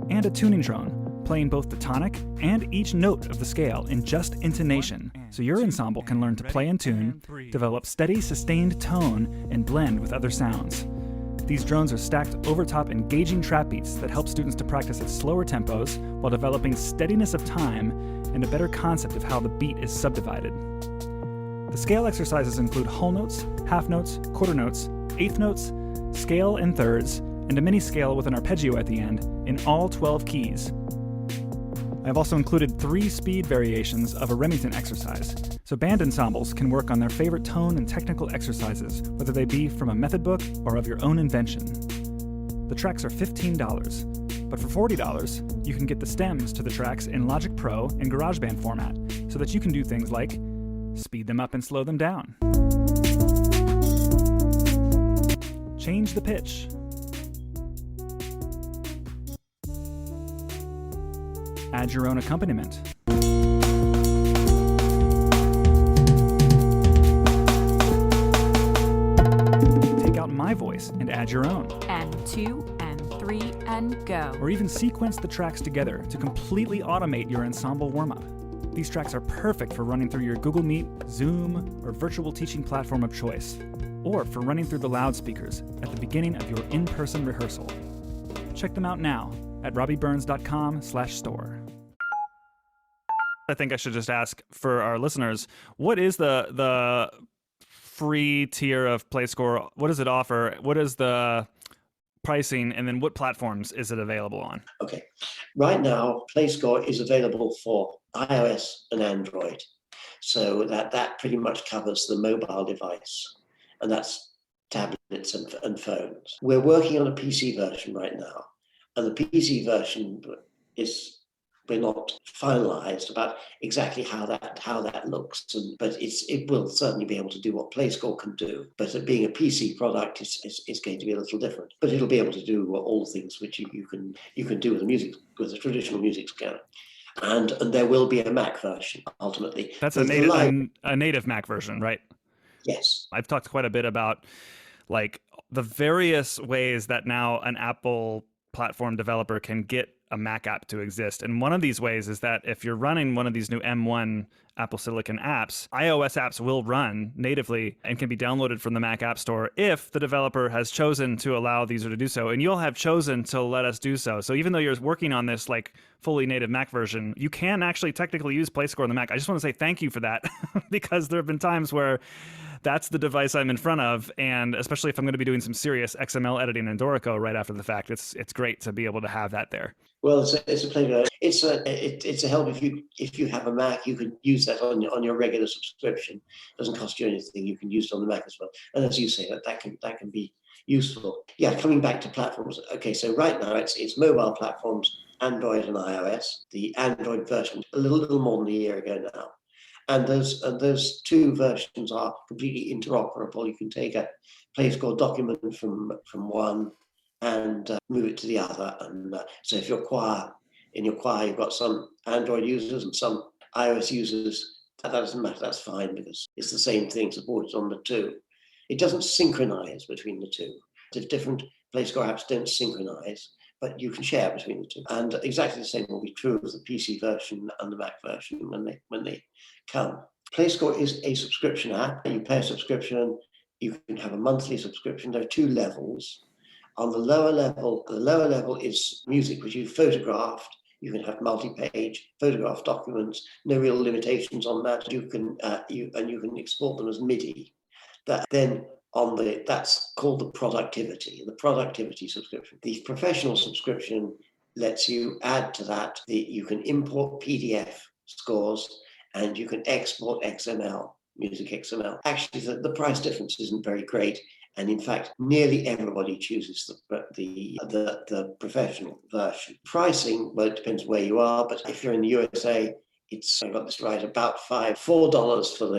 and a tuning drone playing both the tonic and each note of the scale in just intonation, so your ensemble can learn to play in tune, develop steady, sustained tone, and blend with other sounds. These drones are stacked over top engaging trap beats that help students to practice at slower tempos while developing steadiness of time and a better concept of how the beat is subdivided. The scale exercises include whole notes, half notes, quarter notes, eighth notes, scale in thirds, and a mini scale with an arpeggio at the end in all 12 keys. I've also included 3 speed variations of a Remington exercise, so band ensembles can work on their favorite tone and technical exercises, whether they be from a method book or of your own invention. The tracks are $15, but for $40, you can get the stems to the tracks in Logic Pro and GarageBand format, so that you can do things like speed them up and slow them down, change the pitch, add your own accompaniment, take out my voice and add your own, and 2 and 3 and go, or even sequence the tracks together to completely automate your ensemble warm-up. These tracks are perfect for running through your Google Meet, Zoom, or virtual teaching platform of choice, or for running through the loudspeakers at the beginning of your in-person rehearsal. Check them out now at robbyburns.com/store. I think I should just ask for our listeners, what is the free tier of PlayScore? What does it offer? What is the pricing, and then what platforms is it available on? Okay. Right now, PlayScore is available for iOS and Android. So that pretty much covers the mobile device, and that's tablets and phones. We're working on a PC version right now, and the PC version we're not finalized about exactly how that looks, but it will certainly be able to do what PlayScore can do. But being a PC product, it's going to be a little different. But it'll be able to do all things which you can do with a traditional music scanner. And there will be a Mac version ultimately. That's a native Mac version, right? Yes. I've talked quite a bit about like the various ways that now an Apple platform developer can get a Mac app to exist. And one of these ways is that if you're running one of these new M1 Apple Silicon apps, iOS apps will run natively and can be downloaded from the Mac App Store if the developer has chosen to allow the user to do so. And you'll have chosen to let us do so. So even though you're working on this like fully native Mac version, you can actually technically use PlayScore on the Mac. I just want to say thank you for that because there have been times where that's the device I'm in front of, and especially if I'm going to be doing some serious XML editing in Dorico right after the fact, it's great to be able to have that there. Well, it's a pleasure. It's a help if you have a Mac, you can use that on your regular subscription. It doesn't cost you anything. You can use it on the Mac as well. And as you say, that can be useful. Yeah, coming back to platforms. Okay, so right now it's mobile platforms, Android and iOS. The Android version a little more than a year ago now. And those two versions are completely interoperable. You can take a PlayScore document from one and move it to the other. And so if in your choir you've got some Android users and some iOS users, That doesn't matter, that's fine, because it's the same thing supported on the two. It doesn't synchronize between the two. The different PlayScore apps don't synchronize, but you can share between the two. And exactly the same will be true of the PC version and the Mac version when they come. PlayScore is a subscription app. You pay a subscription, you can have a monthly subscription. There are two levels. On the lower level is music, which you photographed. You can have multi-page photograph documents, no real limitations on that. You can you can export them as MIDI. That's called the productivity subscription. The professional subscription lets you add to that. You can import PDF scores and you can export XML, MusicXML. Actually, the price difference isn't very great. And in fact, nearly everybody chooses the professional version. Pricing, well, it depends where you are, but if you're in the USA, I got this right, about $4 for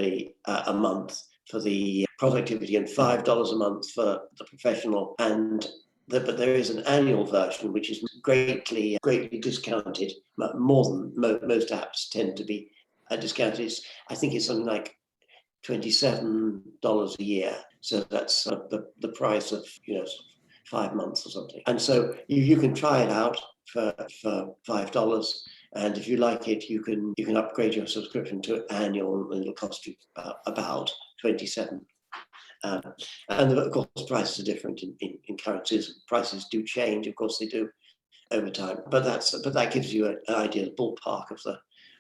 a month for the productivity and $5 a month for the professional. But there is an annual version which is greatly discounted, more than most apps tend to be discounted. I think it's something like $27 a year. So that's the price of 5 months or something. And so you can try it out for $5. And if you like it, you can upgrade your subscription to annual, and it'll cost you about $27. And of course, prices are different in currencies. Prices do change, of course they do, over time. But that gives you an idea, the ballpark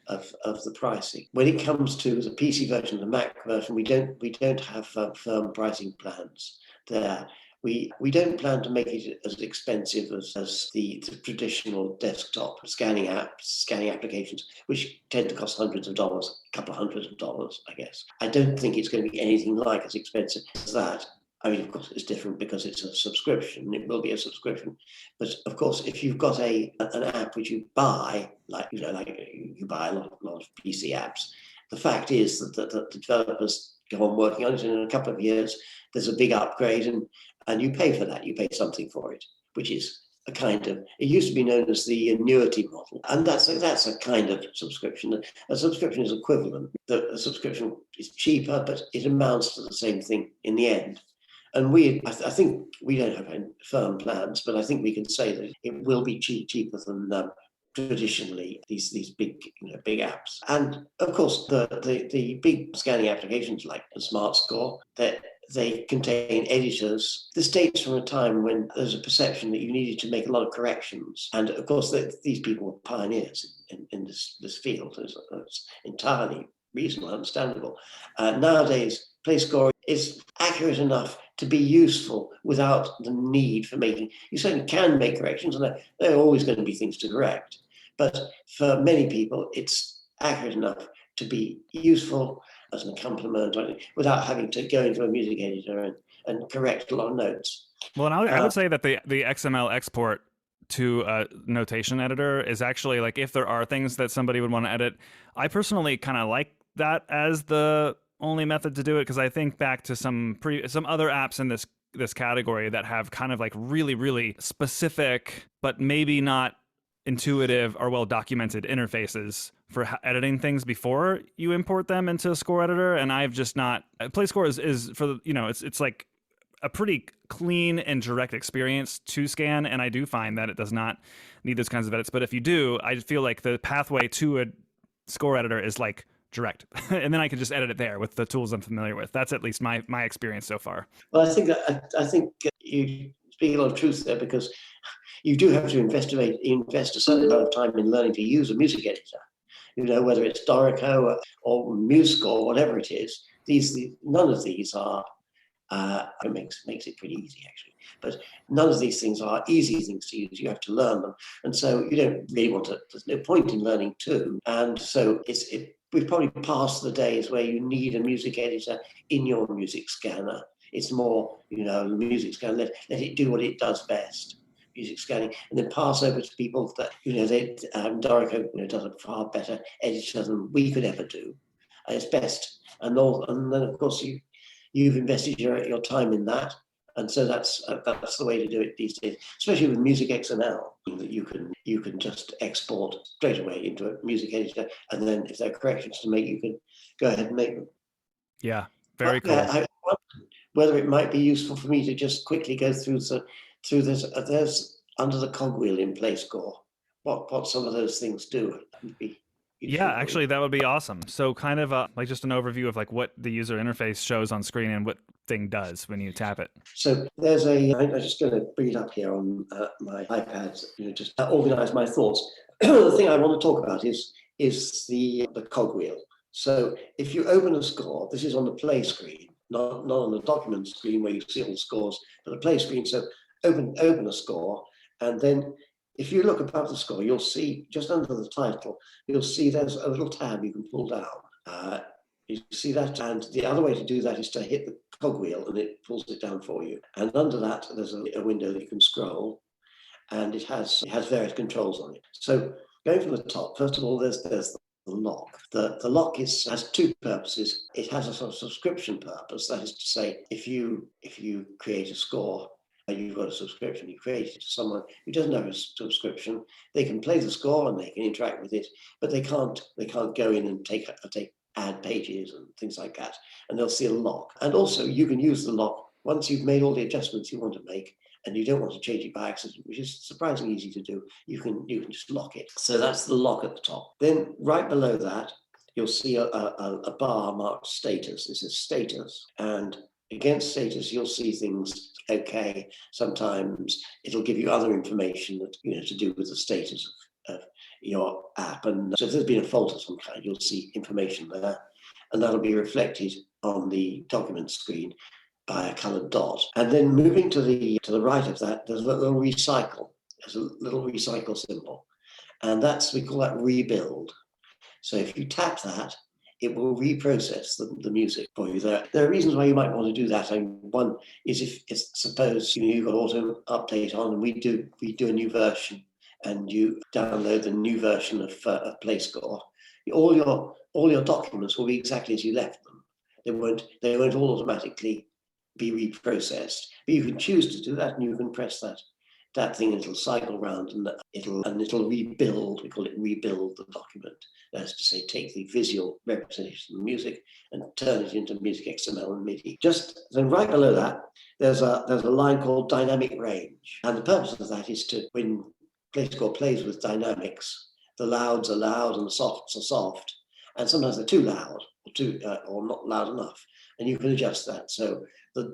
of the pricing. When it comes to the PC version, the Mac version, we don't have firm pricing plans there. We don't plan to make it as expensive as the traditional desktop scanning applications, which tend to cost hundreds of dollars, a couple of hundreds of dollars, I guess. I don't think it's going to be anything like as expensive as that. I mean, of course, it's different because it's a subscription. It will be a subscription. But of course, if you've got an app which you buy, like you buy a lot of PC apps, the fact is that the developers go on working on it, and in a couple of years, there's a big upgrade, and you pay for that. You pay something for it, which is a kind of, it used to be known as the annuity model. And that's a kind of subscription. A subscription is equivalent. The subscription is cheaper, but it amounts to the same thing in the end. And I think we don't have any firm plans, but I think we can say that it will be cheaper than traditionally these big apps. And of course, the big scanning applications like the SmartScore, they contain editors. This dates from a time when there's a perception that you needed to make a lot of corrections. And of course, these people were pioneers in this field. It's entirely reasonable, understandable. Nowadays, PlayScore is accurate enough to be useful without the need for making. You certainly can make corrections, and there are always going to be things to correct. But for many people, it's accurate enough to be useful as an accompaniment without having to go into a music editor and correct a lot of notes. Well, and I would say that the XML export to a notation editor is actually, like, if there are things that somebody would want to edit, I personally kind of like that as the only method to do it, because I think back to some other apps in this category that have kind of like really, really specific, but maybe not intuitive or well documented interfaces for editing things before you import them into a score editor. And I've just not, PlayScore is for it's like a pretty clean and direct experience to scan, and I do find that it does not need those kinds of edits. But if you do, I feel like the pathway to a score editor is like direct, and then I can just edit it there with the tools I'm familiar with. That's at least my experience so far. Well, I think you speak a lot of truth there, because you do have to invest a certain amount of time in learning to use a music editor. Whether it's Dorico or MusicXML or whatever it is. None of these are. It makes it pretty easy, actually. But none of these things are easy things to use. You have to learn them, and so you don't really want to. There's no point in learning two, and so we've probably passed the days where you need a music editor in your music scanner. It's more, the music scanner, let it do what it does best, music scanning, and then pass over to people that, Dorico does a far better editor than we could ever do. It's best. And then, of course, you've invested your time in that, And so that's the way to do it these days, especially with MusicXML, that you can just export straight away into a music editor, and then if there are corrections to make, you can go ahead and make them. Yeah, very But, cool. I wonder whether it might be useful for me to just quickly go through this. There's under the Cog Wheel in PlayScore what some of those things do. That would be useful Yeah, for you. actually, that would be awesome. So kind of like just an overview of like what the user interface shows on screen and what thing does when you tap it. So there's I'm just going to bring it up here on my iPad, just organize my thoughts. The thing I want to talk about is the Cog Wheel. So if you open a score, this is on the play screen, not on the document screen where you see all the scores, but the play screen. So open a score, and then if you look above the score, you'll see just under the title, you'll see there's a little tab you can pull down. You see that, and the other way to do that is to hit the Cog Wheel, and it pulls it down for you. And under that, there's a window that you can scroll, and it has various controls on it. So going from the top, first of all, there's the lock. The lock has two purposes. It has a sort of subscription purpose. That is to say, if you create a score, you've got a subscription, you create it to someone who doesn't have a subscription, they can play the score and they can interact with it, but they can't go in and add pages and things like that, and they'll see a lock. And also you can use the lock once you've made all the adjustments you want to make, and you don't want to change it by accident, which is surprisingly easy to do. You can just lock it. So that's the lock at the top. Then right below that, you'll see a bar marked status. This is status, and against status, you'll see things. Okay, sometimes it'll give you other information that to do with the status of your app, and so if there's been a fault of some kind, you'll see information there, and that'll be reflected on the document screen by a coloured dot. And then moving to the right of that, there's a little recycle. There's a little recycle symbol, and we call that rebuild. So if you tap that, it will reprocess the music for you. There are reasons why you might want to do that. One is if suppose you've got auto update on, and we do a new version, and you download the new version of PlayScore, all your documents will be exactly as you left them. They won't all automatically be reprocessed, but you can choose to do that, and you can press that thing, and it'll cycle around, and it'll rebuild. We call it rebuild the document. That's to say, take the visual representation of the music and turn it into MusicXML and MIDI. Just then, right below that, there's a line called dynamic range, and the purpose of that is to, when PlayScore plays with dynamics, the louds are loud and the softs are soft, and sometimes they're too loud or not loud enough, and you can adjust that. So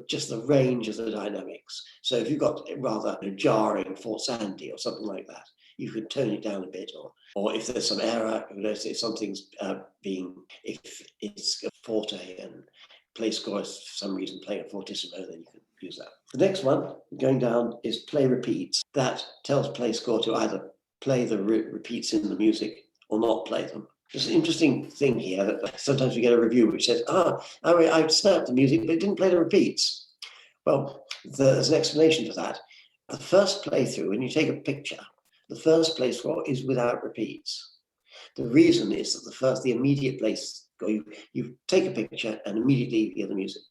just the range of the dynamics. So if you've got rather jarring Fort Sandy or something like that, you can turn it down a bit, or if there's some error, if something's if it's a forte and PlayScore is for some reason playing a fortissimo, then you can use that. The next one going down is play repeats. That tells PlayScore to either play the repeats in the music or not play them. There's an interesting thing here that sometimes we get a review which says, I snapped the music, but it didn't play the repeats. Well, there's an explanation for that. The first playthrough, when you take a picture, the first place score is without repeats. The reason is that the immediate place score, you take a picture and immediately you hear the music.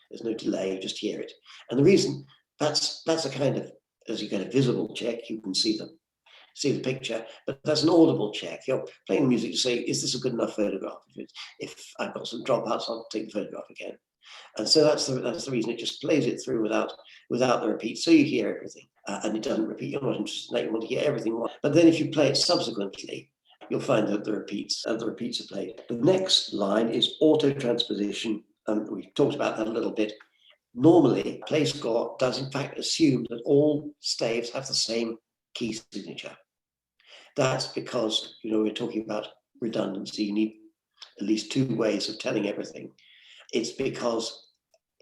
There's no delay, you just hear it. And the reason, that's a kind of, as you get a visible check, you can see the picture, but that's an audible check. You're playing the music to say, is this a good enough photograph? If I've got some dropouts, I'll take the photograph again. And so that's the reason it just plays it through without the repeat, so you hear everything, and it doesn't repeat. You're not interested in that, you want to hear everything. But then if you play it subsequently, you'll find that the repeats are played. The next line is auto transposition, and we talked about that a little bit. Normally, PlayScore does in fact assume that all staves have the same key signature. That's because we're talking about redundancy. You need at least two ways of telling everything. It's because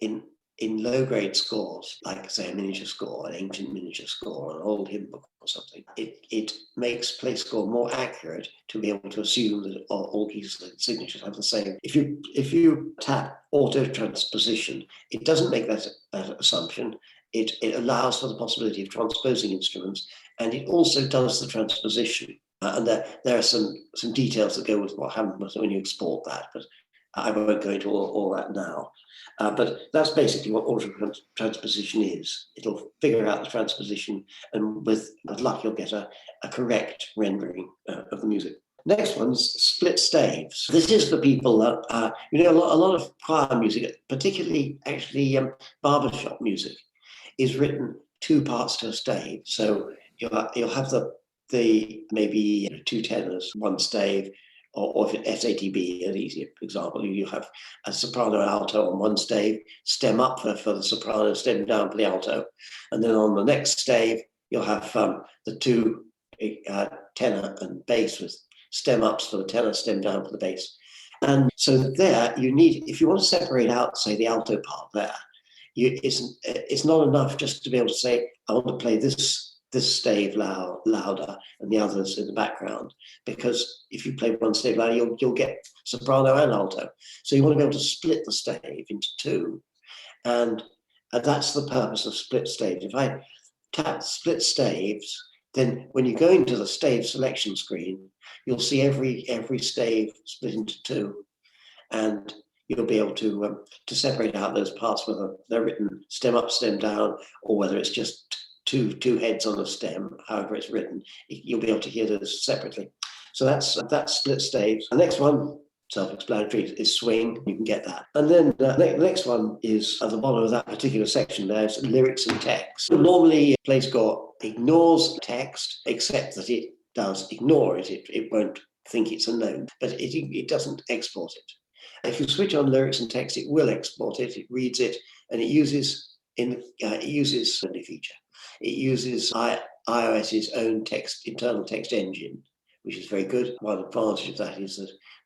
in low-grade scores, like say a miniature score, an ancient miniature score, an old hymn book or something, it makes PlayScore more accurate to be able to assume that all key signatures have the same. If you tap auto transposition, it doesn't make that assumption. It allows for the possibility of transposing instruments, and it also does the transposition. And there are some details that go with what happens when you export that, but I won't go into all that now. But that's basically what auto transposition is. It'll figure out the transposition, and with luck, you'll get a correct rendering of the music. Next one's split staves. This is for people that, a lot of choir music, particularly actually barbershop music, is written 2 parts to a stave. So you'll have the maybe 2 tenors, 1 stave, or if it's SATB, an easier example, you have a soprano and alto on 1 stave, stem up for the soprano, stem down for the alto. And then on the next stave, you'll have the 2 tenor and bass with stem ups for the tenor, stem down for the bass. And so there you need, if you want to separate out, say, the alto part there, it's not enough just to be able to say, I want to play this stave louder and the others in the background, because if you play 1 stave louder, you'll get soprano and alto. So you want to be able to split the stave into 2, and that's the purpose of split staves. If I tap split staves, then when you go into the stave selection screen, you'll see every stave split into 2, and you'll be able to separate out those parts, whether they're written stem up, stem down, or whether it's just two heads on a stem, however it's written. You'll be able to hear those separately. So that's split staves. The next one, self-explanatory, is swing. You can get that. And then the next one is at the bottom of that particular section. There's lyrics and text. Normally, PlayScore ignores text, except that it does ignore it. It won't think it's a note, but it doesn't export it. If you switch on lyrics and text, it will export it. It reads it, and it uses a feature. It uses iOS's own internal text engine, which is very good. One advantage of that is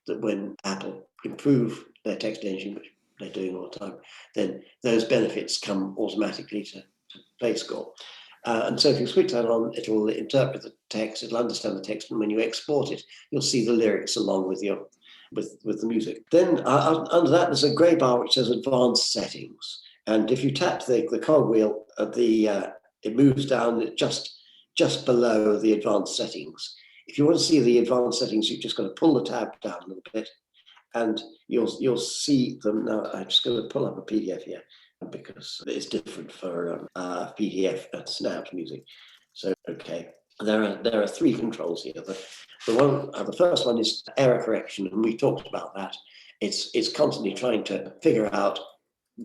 that when Apple improve their text engine, which they're doing all the time, then those benefits come automatically to PlayScore. And so if you switch that on, it'll interpret the text, it'll understand the text, and when you export it, you'll see the lyrics along with the music. Then under that, there's a grey bar which says Advanced Settings. And if you tap the cog wheel, it moves down just below the Advanced Settings. If you want to see the Advanced Settings, you've just got to pull the tab down a little bit, and you'll see them. Now, I'm just going to pull up a PDF here, because it's different for PDF and Snap music. So, okay, there are 3 controls here. The first one is error correction, and we talked about that. It's constantly trying to figure out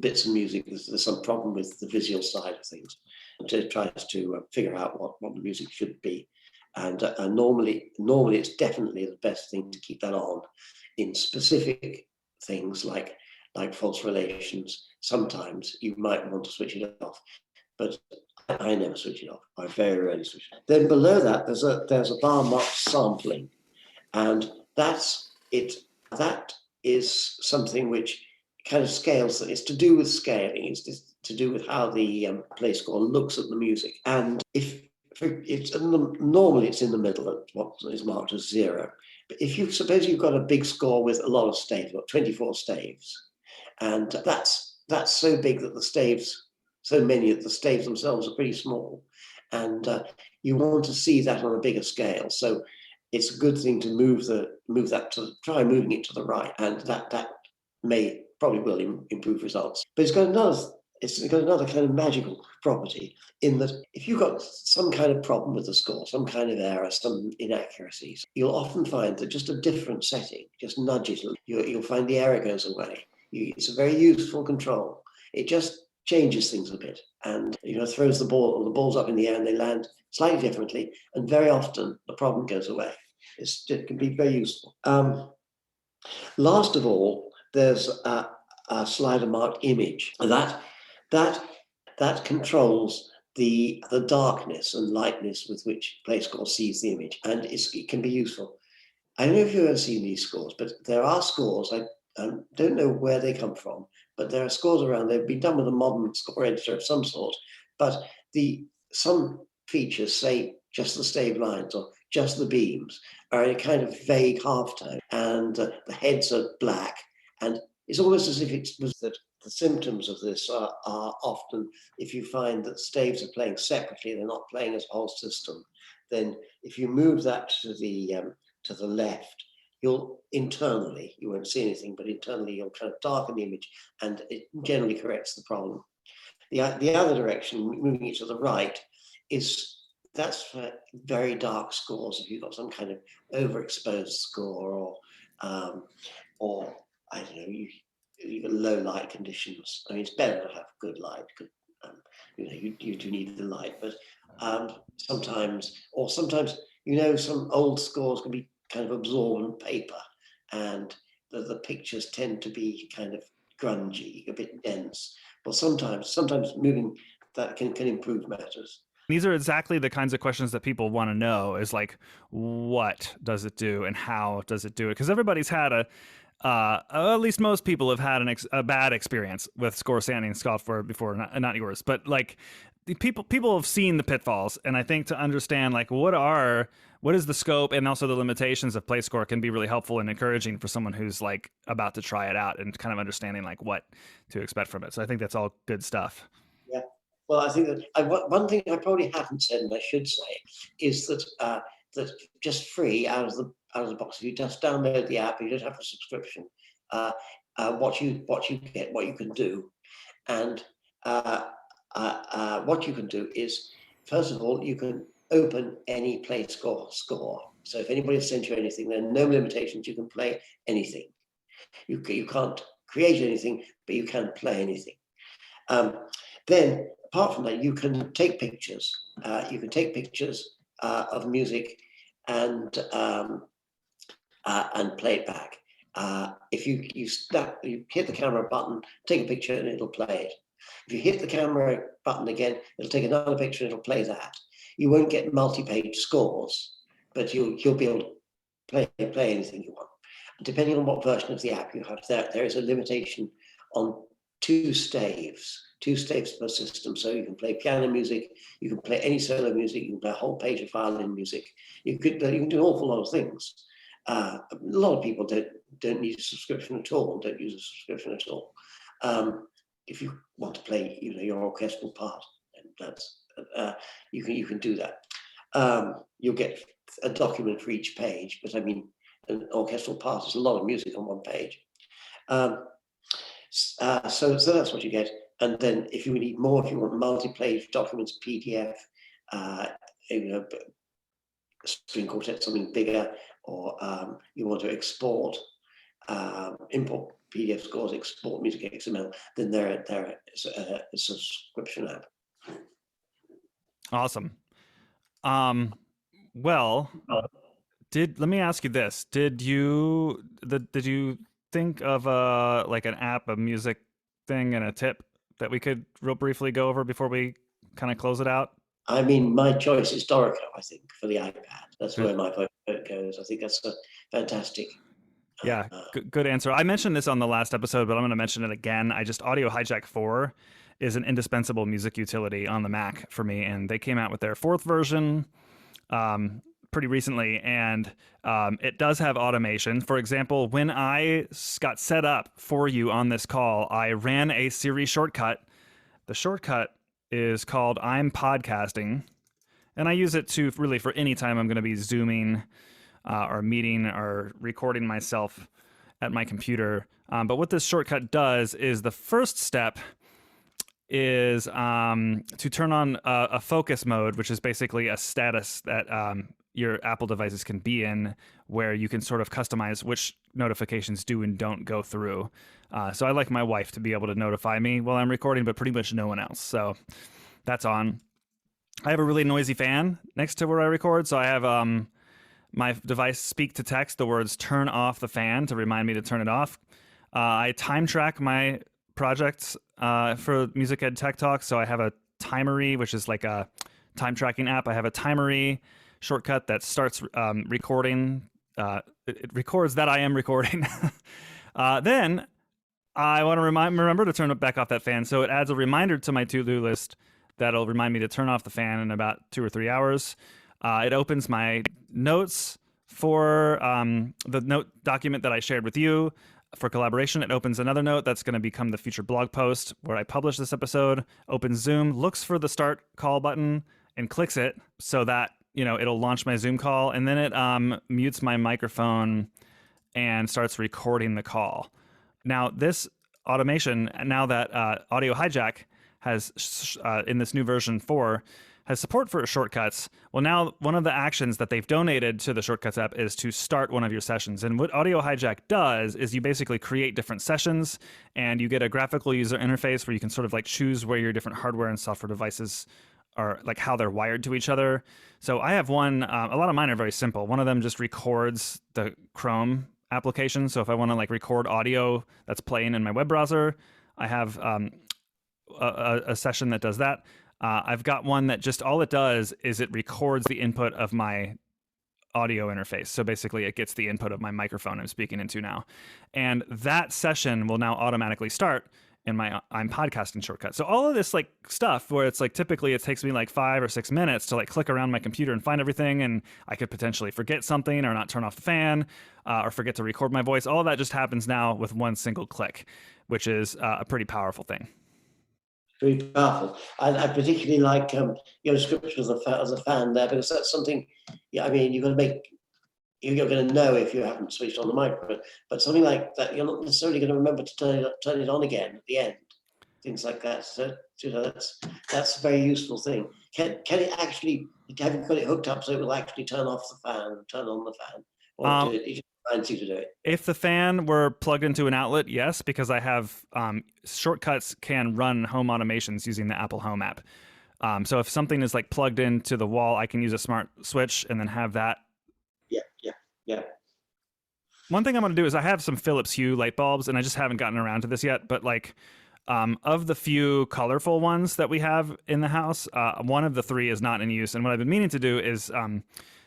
bits of music. There's some problem with the visual side of things, and it tries to figure out what the music should be. And normally it's definitely the best thing to keep that on in specific things like false relations. Sometimes you might want to switch it off, but I never switch it off. I very rarely switch it off. Then below that, there's a bar marked sampling, and that's it. That is something which kind of scales. It's to do with scaling. It's just to do with how the PlayScore looks at the music. And if normally it's in the middle at what is marked as 0. But if you suppose you've got a big score with a lot of staves, got 24 staves, and that's so big that the staves, so many of the staves themselves are pretty small, and you want to see that on a bigger scale. So it's a good thing to try moving it to the right, and that probably will improve results. But it's got another kind of magical property, in that if you've got some kind of problem with the score, some kind of error, some inaccuracies, you'll often find that just a different setting just nudges them. You'll find the error goes away. It's a very useful control. It just changes things a bit, and throws the balls up in the air, and they land slightly differently, and very often the problem goes away. It can be very useful. Last of all, there's a slider marked image. That controls the darkness and lightness with which PlayScore sees the image, and it can be useful. I don't know if you've ever seen these scores, but there are scores, I don't know where they come from, but there are scores around. They've been done with a modern score editor of some sort, but some features, say just the stave lines or just the beams, are in a kind of vague halftone, and the heads are black, and it's almost as if it was that the symptoms of this are often, if you find that staves are playing separately, they're not playing as a whole system, then if you move that to the left, you'll internally, you won't see anything, but internally you'll kind of darken the image, and it generally corrects the problem. The other direction, moving it to the right, that's for very dark scores. If you've got some kind of overexposed score, or I don't know, you've got low light conditions. I mean, it's better to have good light. You do need the light, but sometimes, some old scores can be kind of absorbent paper, and the pictures tend to be kind of grungy, a bit dense. Well, sometimes moving that can improve matters. These are exactly the kinds of questions that people want to know, is like, what does it do and how does it do it? Because everybody's had at least most people have had a bad experience with score sanding software before, not yours, but like people have seen the pitfalls. And I think to understand like what is the scope and also the limitations of PlayScore can be really helpful and encouraging for someone who's like about to try it out and kind of understanding like what to expect from it. So I think that's all good stuff. Yeah. Well, I think that one thing I probably haven't said, and I should say, is that just free out of the box, if you just download the app, you don't have a subscription. What you get, what you can do, and what you can do is, first of all, you can open any PlayScore score. So if anybody sends you anything, there are no limitations. You can play anything. You can't create anything, but you can play anything. Then, apart from that, you can take pictures. Of music and play it back. If you hit the camera button, take a picture, and it'll play it. If you hit the camera button again, it'll take another picture, and it'll play that. You won't get multi-page scores, but you'll be able to play anything you want. Depending on what version of the app you have, there is a limitation on two staves per system. So you can play piano music, you can play any solo music, you can play a whole page of violin music. You can do an awful lot of things. A lot of people don't need a subscription at all, don't use a subscription at all. If you want to play, your orchestral part, and that's you can do that. You'll get a document for each page, but I mean, an orchestral part is a lot of music on one page. So that's what you get. And then if you need more, if you want multi-page documents, PDF, string quartet, something bigger, or you want to export, import PDF scores, export MusicXML, then there is a subscription app. Awesome. Well, let me ask you this: Did you think of like an app, a music thing, and a tip that we could real briefly go over before we kind of close it out? I mean, my choice is Dorico, I think, for the iPad. That's where my vote goes. I think that's a fantastic. Yeah, good answer. I mentioned this on the last episode, but I'm going to mention it again. Audio Hijack 4 is an indispensable music utility on the Mac for me, and they came out with their 4th version pretty recently, and it does have automation. For example, when I got set up for you on this call, I ran a Siri shortcut. The shortcut is called I'm Podcasting, and I use it to really for any time I'm going to be Zooming or meeting or recording myself at my computer. But what this shortcut does is the first step is to turn on a focus mode, which is basically a status that your Apple devices can be in, where you can sort of customize which notifications do and don't go through. So I like my wife to be able to notify me while I'm recording, but pretty much no one else. So that's on. I have a really noisy fan next to where I record, so I have my device speak to text the words "turn off the fan" to remind me to turn it off. I time track my projects for Music Ed Tech Talk, so I have a Timery, which is like a time tracking app. I have a Timery shortcut that starts recording. It records that I am recording. Then I want to remember to turn back off that fan, so it adds a reminder to my to-do list that'll remind me to turn off the fan in about 2 or 3 hours. It opens my notes for the note document that I shared with you for collaboration. It opens another note that's going to become the future blog post where I publish this episode. Opens Zoom, looks for the start call button and clicks it so that it'll launch my Zoom call, and then it mutes my microphone and starts recording the call. Now, this automation, now that Audio Hijack has, in this new version 4, has support for shortcuts. Well, now one of the actions that they've donated to the Shortcuts app is to start one of your sessions. And what Audio Hijack does is you basically create different sessions, and you get a graphical user interface where you can sort of like choose where your different hardware and software devices are, like how they're wired to each other. So I have one, a lot of mine are very simple. One of them just records the Chrome application. So if I want to like record audio that's playing in my web browser, I have a session that does that. I've got one that just all it does is it records the input of my audio interface. So basically it gets the input of my microphone I'm speaking into now. And that session will now automatically start in my I'm podcasting shortcut. So all of this like stuff where it's like typically it takes me like 5 or 6 minutes to like click around my computer and find everything, and I could potentially forget something or not turn off the fan or forget to record my voice. All of that just happens now with one single click, which is a pretty powerful thing. Very powerful. I particularly like your description as a fan there, because that's something. Yeah, I mean, you're going to know if you haven't switched on the microphone, but something like that, you're not necessarily going to remember to turn it on again at the end. Things like that. So that's a very useful thing. Can it actually? Have you got it hooked up so it will actually turn off the fan and turn on the fan, or it just reminds you to do it? If the fan were plugged into an outlet, yes, because I have Shortcuts can run home automations using the Apple Home app. So if something is like plugged into the wall, I can use a smart switch and then have that. Yeah. One thing I'm going to do is I have some Philips Hue light bulbs, and I just haven't gotten around to this yet. But like, of the few colorful ones that we have in the house, one of the 3 is not in use. And what I've been meaning to do is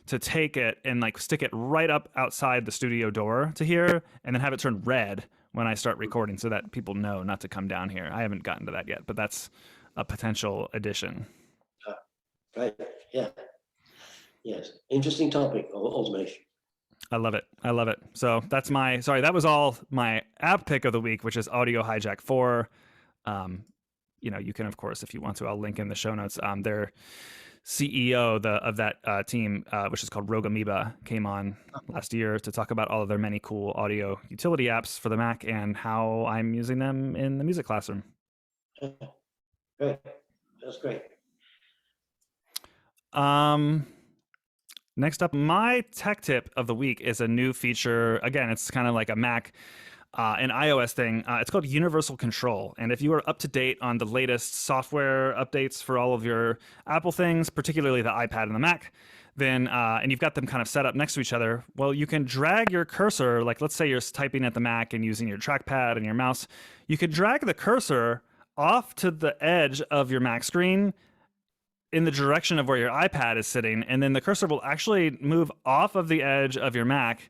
to take it and like stick it right up outside the studio door to here, and then have it turn red when I start recording, so that people know not to come down here. I haven't gotten to that yet, but that's a potential addition. Right. Yeah. Yes. Interesting topic, automation. I love it. So that's that was all my app pick of the week, which is Audio Hijack 4. You can, of course, if you want to, I'll link in the show notes. Their CEO of that team, which is called Rogue Amoeba, came on last year to talk about all of their many cool audio utility apps for the Mac and how I'm using them in the music classroom. Great. That's great. Next up, my tech tip of the week is a new feature. Again, it's kind of like a Mac and iOS thing. It's called Universal Control. And if you are up to date on the latest software updates for all of your Apple things, particularly the iPad and the Mac, then and you've got them kind of set up next to each other, well, you can drag your cursor, like let's say you're typing at the Mac and using your trackpad and your mouse, you could drag the cursor off to the edge of your Mac screen in the direction of where your iPad is sitting, and then the cursor will actually move off of the edge of your Mac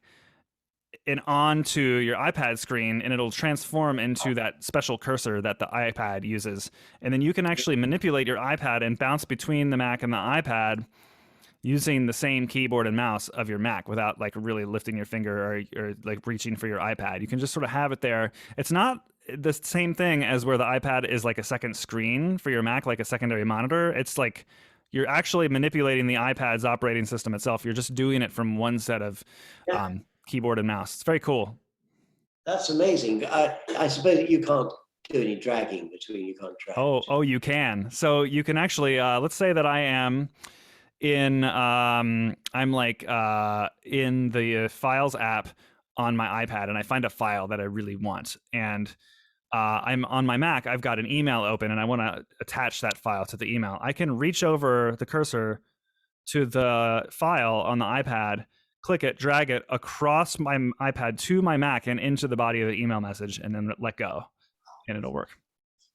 and onto your iPad screen, and it'll transform into that special cursor that the iPad uses. And then you can actually manipulate your iPad and bounce between the Mac and the iPad using the same keyboard and mouse of your Mac without like really lifting your finger or like reaching for your iPad. You can just sort of have it there. It's not the same thing as where the iPad is like a second screen for your Mac, like a secondary monitor. It's like you're actually manipulating the iPad's operating system itself. You're just doing it from one set of keyboard and mouse. It's very cool. That's amazing. I suppose that you can't do any dragging between. You can't drag. Oh, you can. So you can actually, let's say that I am in, I'm like in the Files app on my iPad, and I find a file that I really want. And I'm on my Mac, I've got an email open, and I want to attach that file to the email. I can reach over the cursor to the file on the iPad, click it, drag it across my iPad to my Mac and into the body of the email message, and then let go, and it'll work.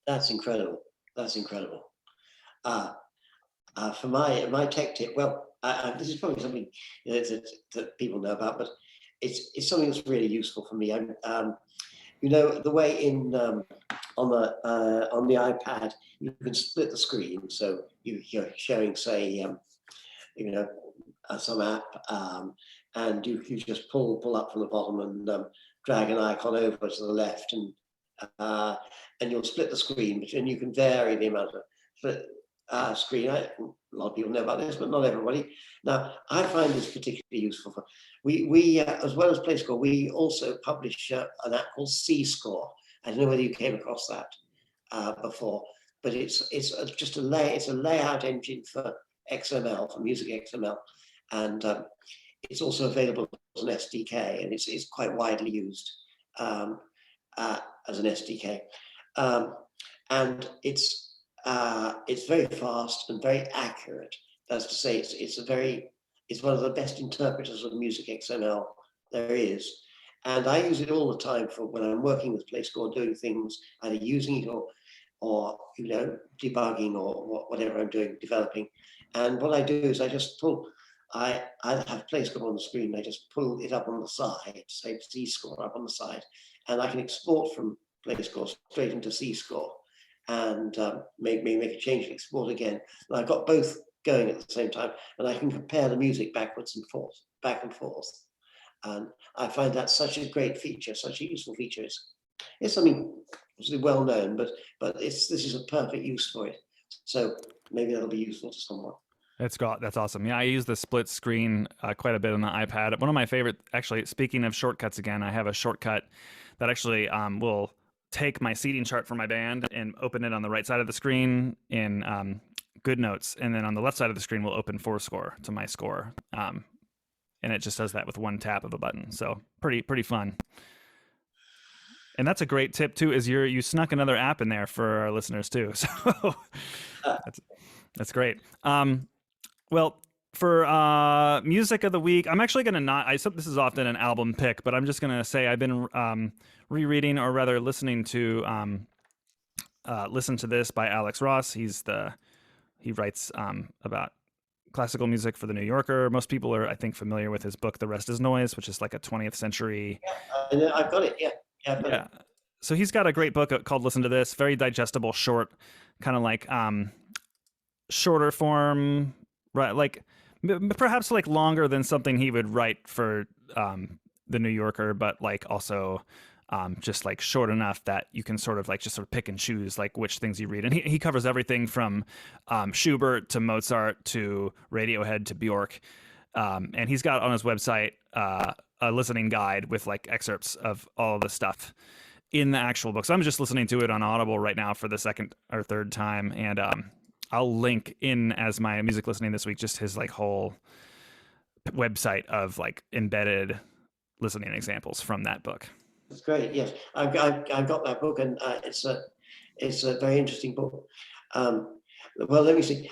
That's incredible. For my tech tip, well, this is probably something that people know about, but it's something that's really useful for me. The way on the iPad you can split the screen, so you're showing, say, some app, and you just pull up from the bottom and drag an icon over to the left, and you'll split the screen, and you can vary the amount of screen. A lot of people know about this, but not everybody. Now, I find this particularly useful. We as well as PlayScore, we also publish an app called CScore. I don't know whether you came across that before, but it's just a layout engine for XML, for MusicXML, and it's also available as an SDK, and it's quite widely used as an SDK, and it's very fast and very accurate. That's to say, it's one of the best interpreters of MusicXML there is, and I use it all the time for when I'm working with PlayScore, doing things, either using it or debugging or whatever I'm doing, developing. And what I do is I just pull. I have PlayScore on the screen. I just pull it up on the side, say C-score up on the side, and I can export from PlayScore straight into C-score, and make a change and export again. And I've got both going at the same time, and I can compare the music back and forth. And I find that such a great feature, such a useful feature. It's something well known, but this is a perfect use for it. So maybe that'll be useful to someone. That's awesome. Yeah, I use the split screen quite a bit on the iPad. One of my favorite, actually, speaking of shortcuts again, I have a shortcut that actually will take my seating chart for my band and open it on the right side of the screen in GoodNotes, and then on the left side of the screen will open forScore to my score, and it just does that with one tap of a button. So pretty fun. And that's a great tip too. Is you snuck another app in there for our listeners too. So that's great. Well, for music of the week, I'm actually going to this is often an album pick, but I'm just going to say I've been rereading, or rather listening to Listen to This by Alex Ross. He writes about classical music for The New Yorker. Most people are, I think, familiar with his book, The Rest is Noise, which is like a 20th century. Yeah, I've got it. Yeah. Yeah. So he's got a great book called Listen to This, very digestible, short, kind of like shorter form, right? Like perhaps like longer than something he would write for The New Yorker, but like also just like short enough that you can sort of pick and choose like which things you read. And he covers everything from Schubert to Mozart to Radiohead to Bjork. And he's got on his website a listening guide with like excerpts of all of the stuff in the actual book. So I'm just listening to it on Audible right now for the second or third time. And I'll link in as my music listening this week, just his like whole website of like embedded listening examples from that book. That's great. Yes, I've got that book, and it's a very interesting book. Well, let me see.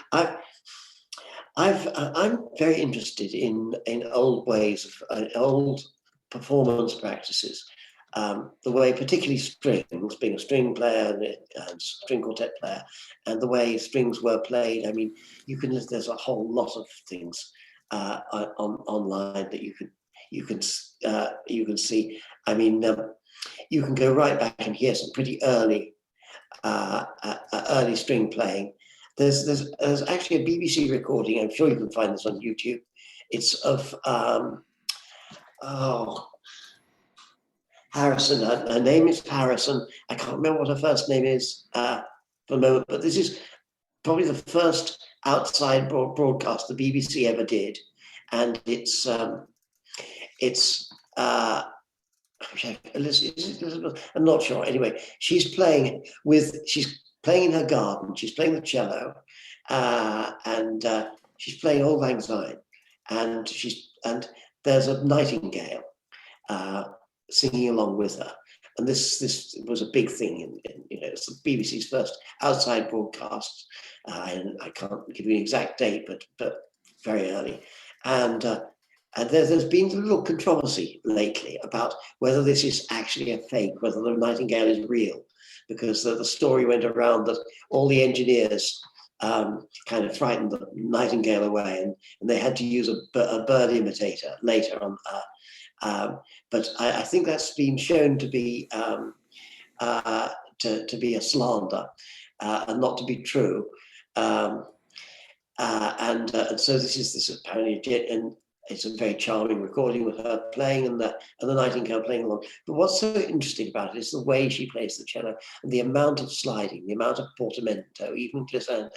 I'm very interested in old ways of old performance practices. The way, particularly strings, being a string player and string quartet player, and the way strings were played. I mean, there's a whole lot of things online that you can see. I mean, you can go right back and hear some pretty early string playing. There's actually a BBC recording. I'm sure you can find this on YouTube. It's of Harrison. Her name is Harrison. I can't remember what her first name is for the moment, but this is probably the first outside broadcast the BBC ever did, and it's Elizabeth, I'm not sure. Anyway, she's playing in her garden. She's playing the cello, and she's playing Auld Lang Syne, and there's a nightingale singing along with her. And this was a big thing. It's the BBC's first outside broadcast. And I can't give you an exact date, but very early. And there's been a little controversy lately about whether this is actually a fake, whether the nightingale is real, because the story went around that all the engineers kind of frightened the nightingale away, and they had to use a bird imitator later on. But I think that's been shown to be to be a slander and not to be true. And so this is apparently it's a very charming recording with her playing and the nightingale playing along. But what's so interesting about it is the way she plays the cello and the amount of sliding, the amount of portamento, even glissando.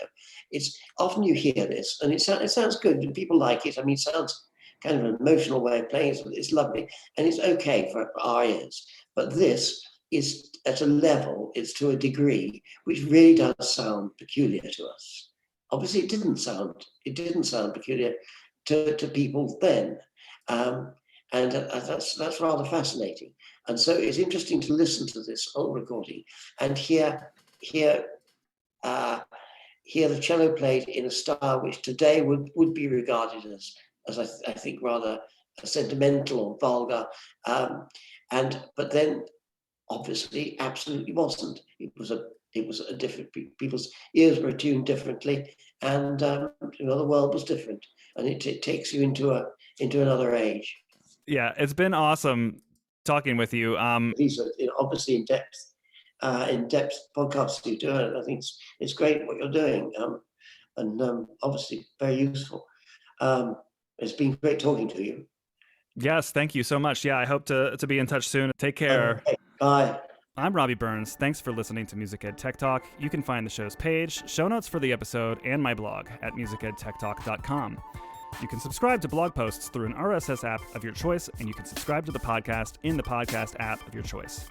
It's often you hear this and it sounds good and people like it. I mean, it sounds kind of an emotional way of playing. It's lovely and it's okay for our ears. But this is at a level, it's to a degree, which really does sound peculiar to us. Obviously, it didn't sound peculiar to people then, and that's rather fascinating. And so it's interesting to listen to this whole recording and hear the cello played in a style which today would be regarded as I think rather sentimental or vulgar, but then obviously absolutely wasn't. It was a different, people's ears were attuned differently, and the world was different, and it takes you into another age. Yeah, it's been awesome talking with you. These are obviously in depth podcasts you do, and I think it's great what you're doing, and obviously very useful. It's been great talking to you. Yes, thank you so much. Yeah, I hope to be in touch soon. Take care. Okay, bye. I'm Robby Burns. Thanks for listening to Music Ed Tech Talk. You can find the show's page, show notes for the episode, and my blog at musicedtechtalk.com. You can subscribe to blog posts through an RSS app of your choice, and you can subscribe to the podcast in the podcast app of your choice.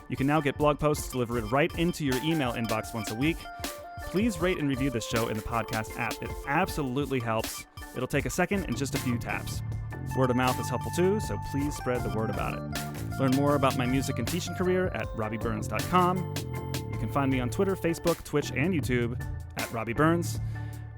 You can now get blog posts delivered right into your email inbox once a week. Please rate and review this show in the podcast app. It absolutely helps. It'll take a second and just a few taps. Word of mouth is helpful too, so please spread the word about it. Learn more about my music and teaching career at robbyburns.com. You can find me on Twitter, Facebook, Twitch, and YouTube at Robby Burns.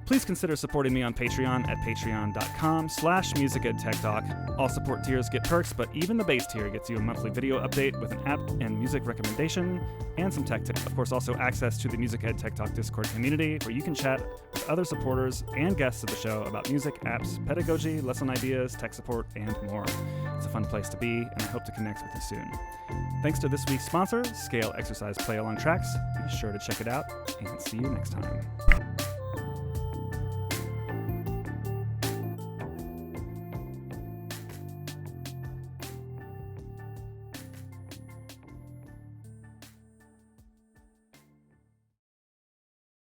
Please consider supporting me on Patreon at patreon.com/musicedtechtalk. All support tiers get perks, but even the base tier gets you a monthly video update with an app and music recommendation and some tech tips. Of course, also access to the Music Ed Tech Talk Discord community where you can chat with other supporters and guests of the show about music, apps, pedagogy, lesson ideas, tech support, and more. It's a fun place to be, and I hope to connect with you soon. Thanks to this week's sponsor, Scale Exercise PlayAlong Tracks. Be sure to check it out, and see you next time.